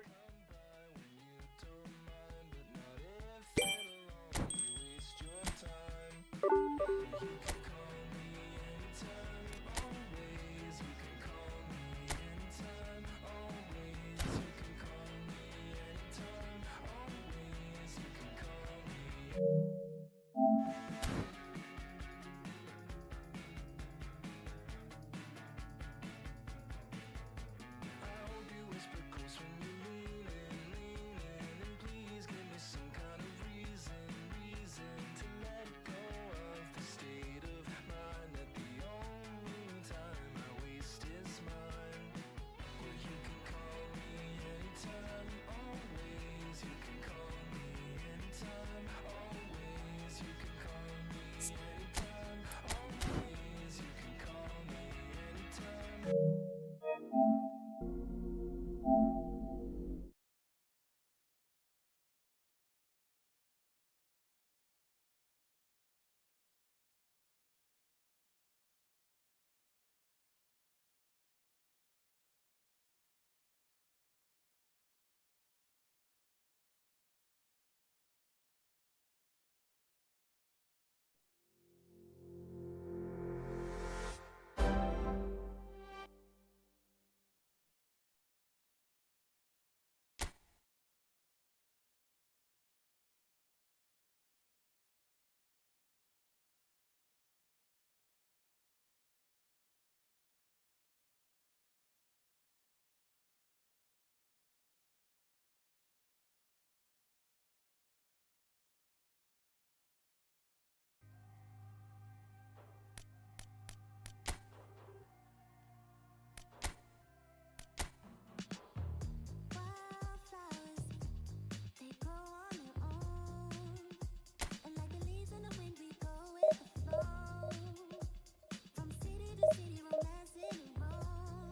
Wildflowers, they grow on their own, and like the leaves in the wind, we go with the flow. From city to city, romancing and roam.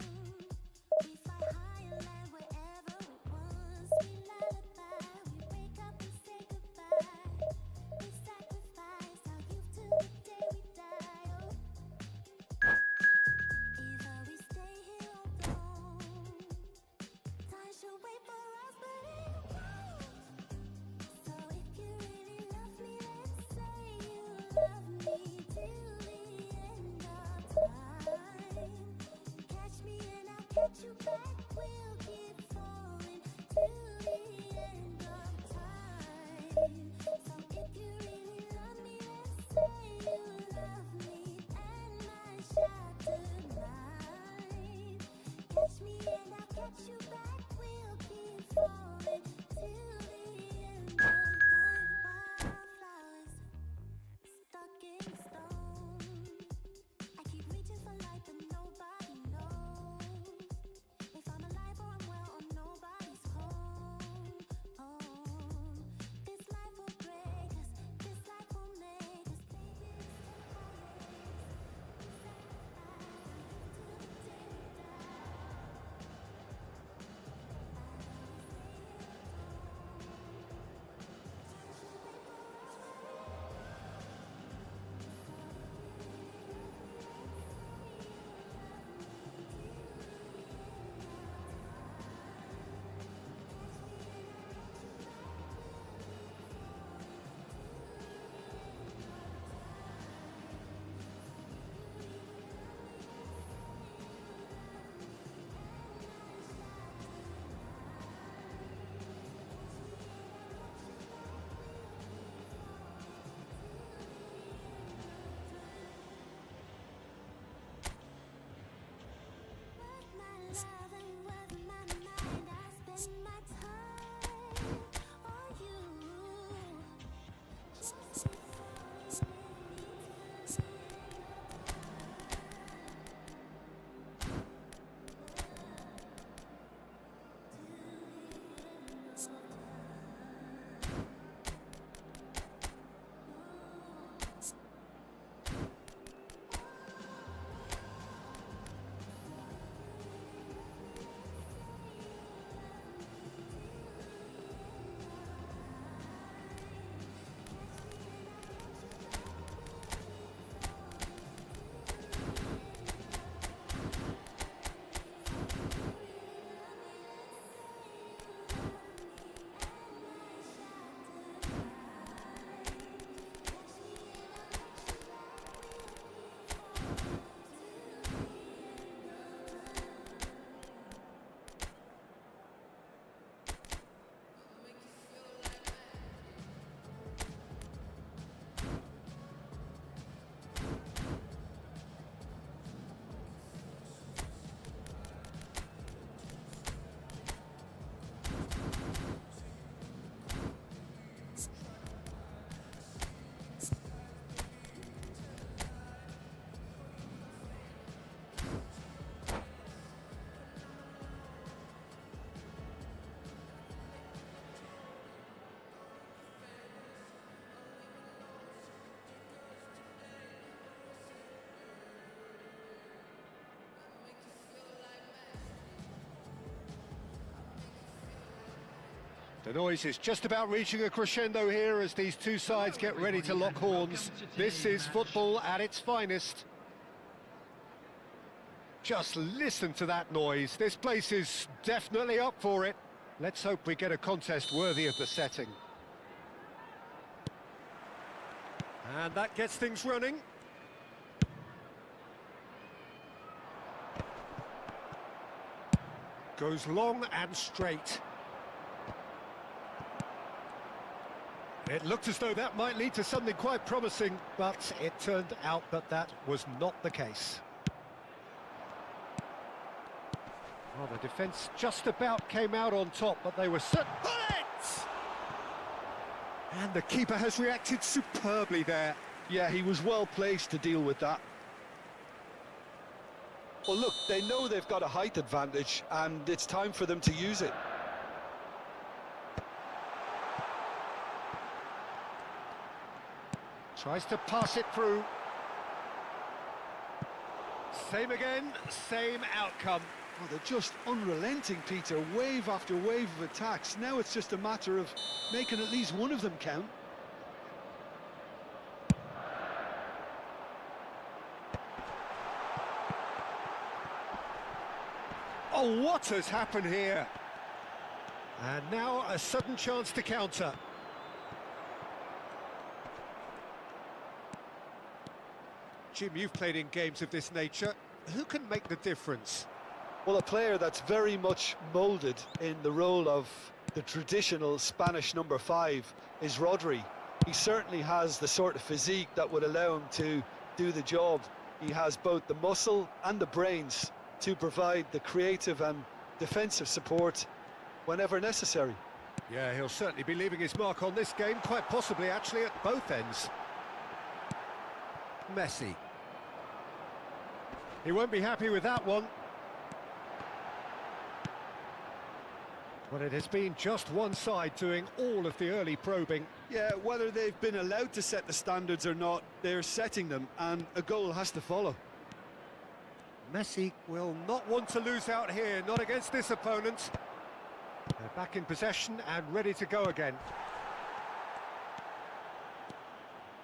We fly high and land wherever we want. Sweet lullaby, we wake up and say goodbye. We sacrifice our youth till the day we die. Oh, either we stay here or go. Time should wait for us, but it won't. So if you really love me, let's say you love me till the end of time. Catch me and I'll catch you back. We'll keep falling till the end of time. So if you really love me, let's say you love me and my shattered mind. Catch me and I'll catch you back. We'll keep The noise is just about reaching a crescendo here as these two sides get ready to lock horns. This is football at its finest. Just listen to that noise. This place is definitely up for it. Let's hope we get a contest worthy of the setting. And that gets things running. Goes long and straight. It looked as though that might lead to something quite promising, but it turned out that that was not the case. Well, the defence just about came out on top, but they were certain. Bullet! And the keeper has reacted superbly there. Yeah, he was well placed to deal with that. Well, look, they know they've got a height advantage, and it's time for them to use it. Tries to pass it through. Same again, same outcome. Well, they're just unrelenting, Peter. Wave after wave of attacks. Now it's just a matter of making at least one of them count. Oh, what has happened here? And now a sudden chance to counter. Jim, you've played in games of this nature. Who can make the difference? Well, a player that's very much moulded in the role of the traditional Spanish number 5 is Rodri. He certainly has the sort of physique that would allow him to do the job. He has both the muscle and the brains to provide the creative and defensive support whenever necessary. Yeah, he'll certainly be leaving his mark on this game, quite possibly actually at both ends. Messi. He won't be happy with that one. Well, it has been just one side doing all of the early probing. Yeah, whether they've been allowed to set the standards or not, they're setting them, and a goal has to follow. Messi will not want to lose out here, not against this opponent. They're back in possession and ready to go again.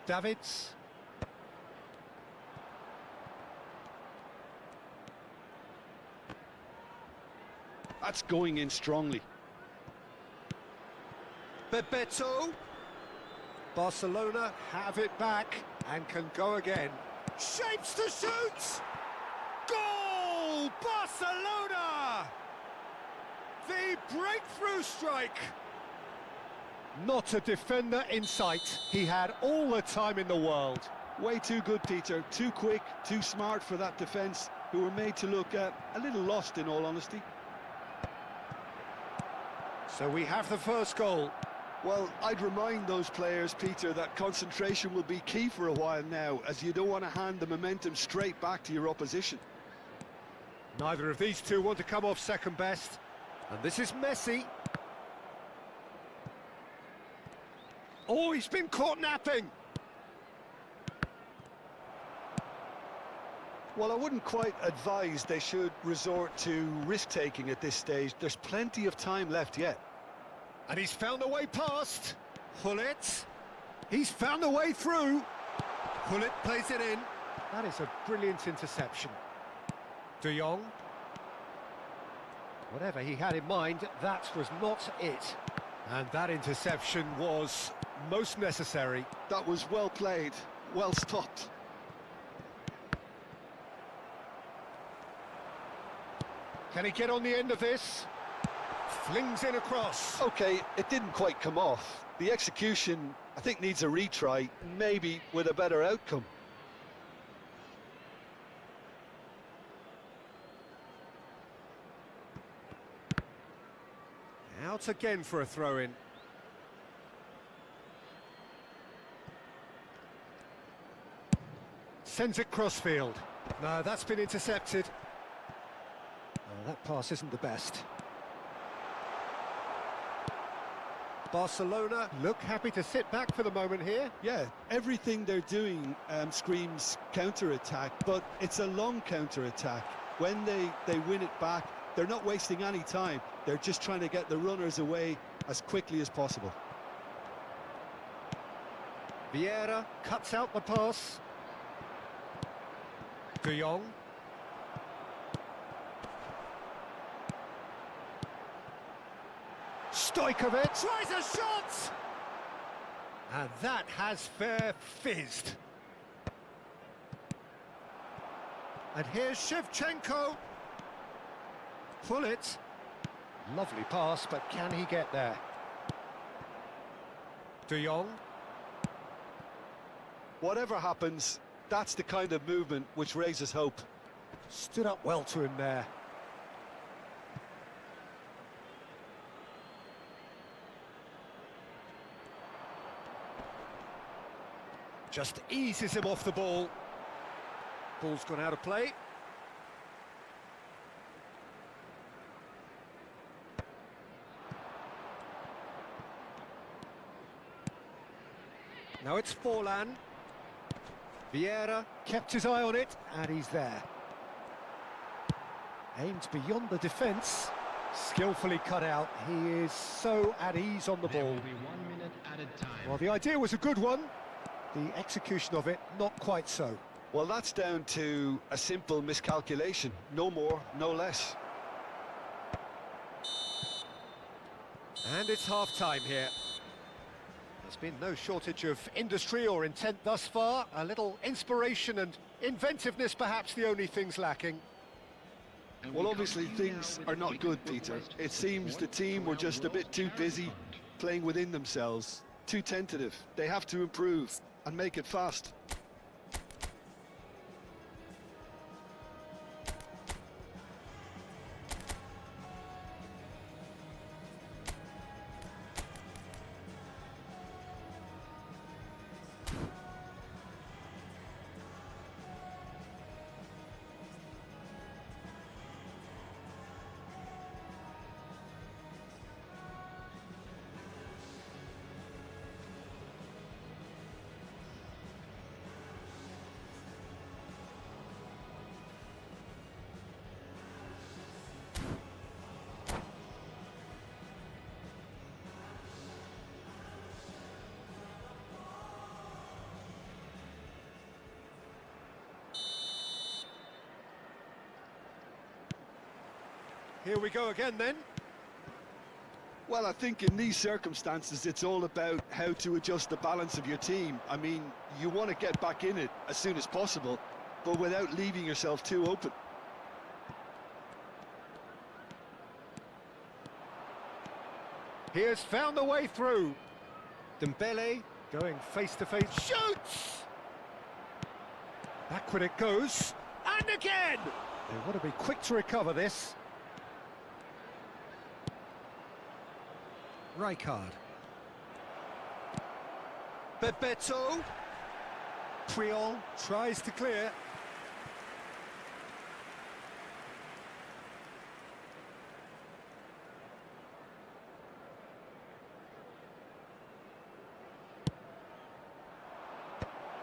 Davids. That's going in strongly. Bebeto. Barcelona have it back and can go again. Shapes to shoot! Goal! Barcelona! The breakthrough strike! Not a defender in sight. He had all the time in the world. Way too good, Peter. Too quick, too smart for that defence, who were made to look a little lost, in all honesty. So we have the first goal. Well, I'd remind those players, Peter, that concentration will be key for a while now, as you don't want to hand the momentum straight back to your opposition. Neither of these two want to come off second best. And this is Messi. Oh, he's been caught napping. Well, I wouldn't quite advise they should resort to risk-taking at this stage. There's plenty of time left yet. And he's found a way past. Hullet. He's found a way through. Hullet plays it in. That is a brilliant interception. De Jong. Whatever he had in mind, that was not it. And that interception was most necessary. That was well played, well stopped. Can he get on the end of this? Flings in across. Okay, it didn't quite come off. The execution, I think, needs a retry, maybe with a better outcome. Out again for a throw-in. Sends it crossfield. No, that's been intercepted. Oh, that pass isn't the best. Barcelona look happy to sit back for the moment here. Yeah, everything they're doing screams counter-attack, but it's a long counter-attack. When they win it back, they're not wasting any time. They're just trying to get the runners away as quickly as possible. Vieira cuts out the pass. De Jong. Stojkovic tries a shot! And that has fair fizzed. And here's Shevchenko. Pull it. Lovely pass, but can he get there? De Jong. Whatever happens, that's the kind of movement which raises hope. Stood up well to him there. Just eases him off the ball. Ball's gone out of play. Now it's Forlan. Vieira kept his eye on it, and he's there. Aimed beyond the defence. Skillfully cut out. He is so at ease on the There ball. will be 1 minute added time. Well, the idea was a good one. The execution of it, not quite so. Well, that's down to a simple miscalculation. No more, no less. And it's half-time here. There's been no shortage of industry or intent thus far. A little inspiration and inventiveness, perhaps the only things lacking. And Well, we obviously continue now things with are the not Big good, Foot Peter. West It seems the team were just a bit too busy playing within themselves, too tentative. They have to improve and make it fast. Here we go again then. Well, I think in these circumstances, it's all about how to adjust the balance of your team. I mean, you want to get back in it as soon as possible, but without leaving yourself too open. He has found the way through. Dembele going face-to-face. Shoots! Backward it goes. And again! They want to be quick to recover this. Rijkaard. Bebeto. Puyol tries to clear.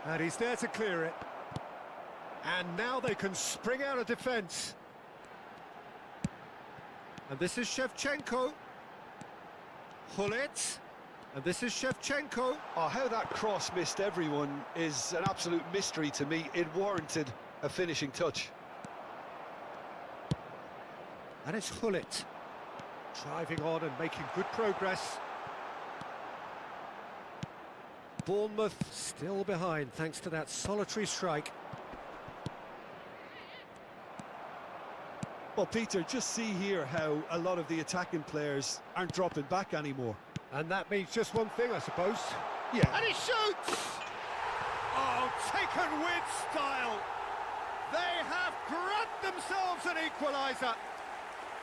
And he's there to clear it. And now they can spring out of defence. And this is Shevchenko. Pull it. And this is Shevchenko. Oh, how that cross missed everyone is an absolute mystery to me. It warranted a finishing touch. And it's Hullet. Driving on and making good progress. Bournemouth still behind thanks to that solitary strike. Well, Peter, just see here how a lot of the attacking players aren't dropping back anymore. And that means just one thing, I suppose. Yeah. And he shoots! Oh, taken with style! They have grabbed themselves an equaliser.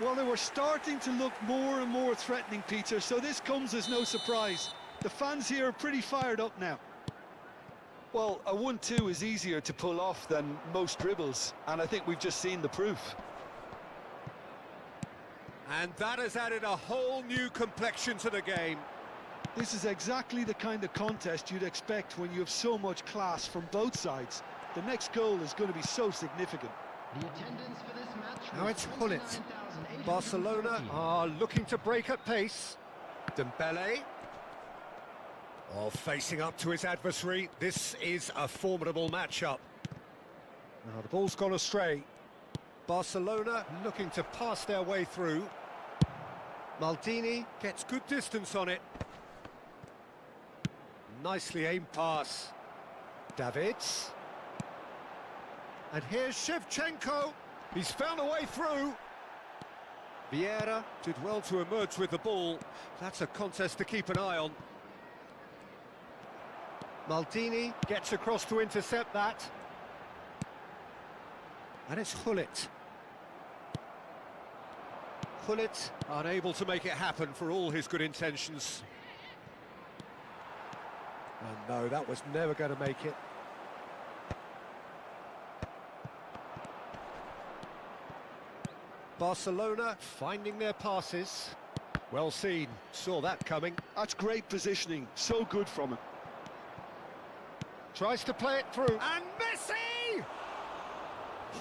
Well, they were starting to look more and more threatening, Peter, so this comes as no surprise. The fans here are pretty fired up now. Well, a 1-2 is easier to pull off than most dribbles, and I think we've just seen the proof. And that has added a whole new complexion to the game. This is exactly the kind of contest you'd expect when you have so much class from both sides. The next goal is going to be so significant. The attendance for this match Now was it's Hullet. 29,814. Barcelona are looking to break at pace. Dembele. Oh, facing up to his adversary. This is a formidable matchup. Now the ball's gone astray. Barcelona looking to pass their way through. Maldini gets good distance on it. Nicely aimed pass. Davids. And here's Shevchenko. He's found a way through. Vieira did well to emerge with the ball. That's a contest to keep an eye on. Maldini gets across to intercept that. And it's Gullit. Gullit unable to make it happen for all his good intentions. And no, that was never going to make it. Barcelona finding their passes. Well seen, saw that coming. That's great positioning, so good from him. Tries to play it through, and Messi!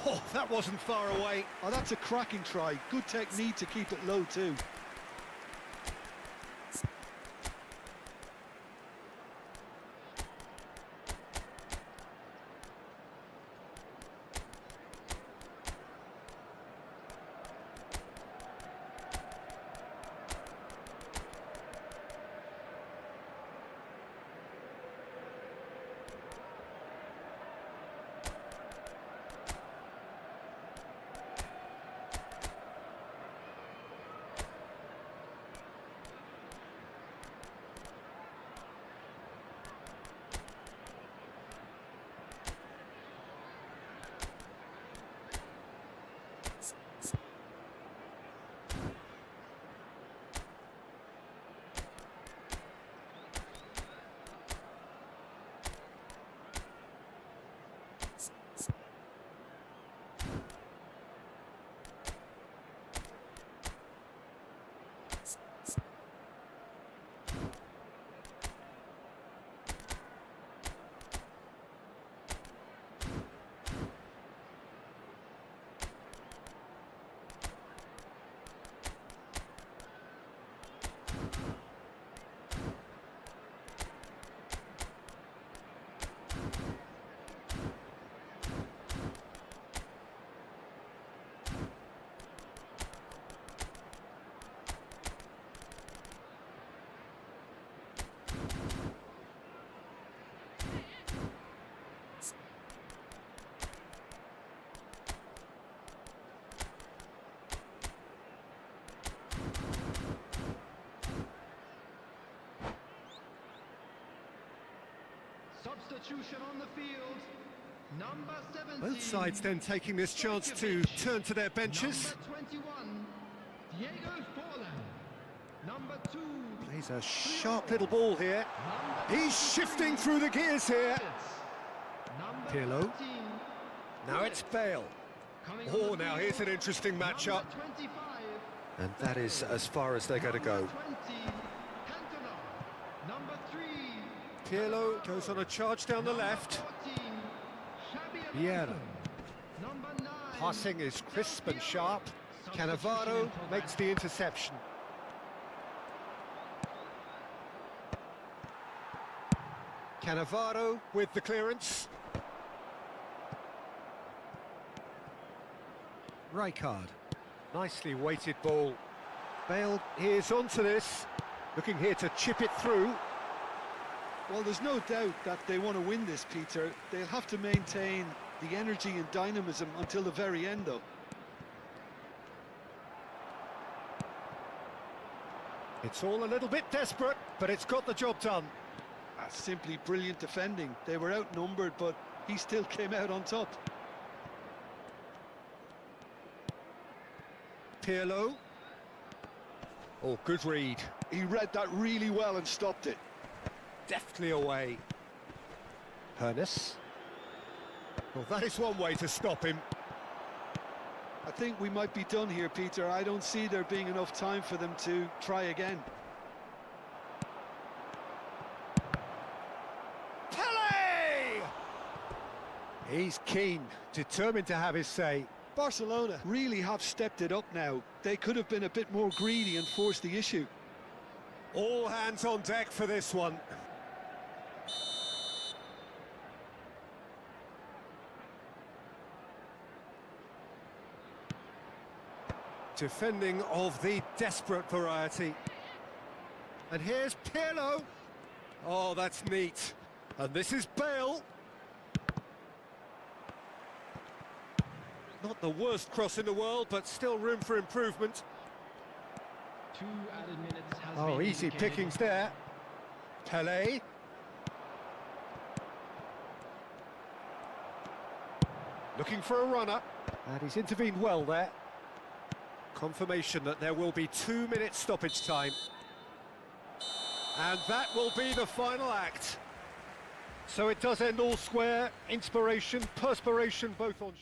Oh, that wasn't far away. Oh, that's a cracking try. Good technique to keep it low too. Substitution on the field. Number 17. Both sides then taking this chance to turn to their benches. Number 21, Diego Forlan. Number 2. Plays a sharp little ball here. He's shifting through the gears here. Number Pirlo. 13, Now it's Bale. coming on Oh, the now field. here's an interesting matchup. Number 25, And that is as far as they're going to go. Number 20, Cantona. Number 3, Pirlo goes on a charge down the left. 14, Xabi Vieira. Alonso. Number 9, Passing is crisp and sharp. Substitution Cannavaro in progress. makes the interception. Cannavaro with the clearance. Rijkaard. Nicely weighted ball. Bale is onto this. Looking here to chip it through. Well, there's no doubt that they want to win this, Peter. They'll have to maintain the energy and dynamism until the very end, though. It's all a little bit desperate, but it's got the job done. That's simply brilliant defending. They were outnumbered, but he still came out on top. Pirlo. Oh, good read. He read that really well and stopped it. Deftly away. Hernes. Well, that is one way to stop him. I think we might be done here, Peter. I don't see there being enough time for them to try again. Pele! He's keen, determined to have his say. Barcelona really have stepped it up now. They could have been a bit more greedy and forced the issue. All hands on deck for this one. Defending of the desperate variety. And here's Pirlo. Oh, that's neat. And this is Bale. Not the worst cross in the world, but still room for improvement. 2 added minutes has Oh, been easy indicated. pickings there. Pelé. Looking for a runner. And he's intervened well there. Confirmation that there will be 2 minutes stoppage time. And that will be the final act. So it does end all square. Inspiration, perspiration, both on...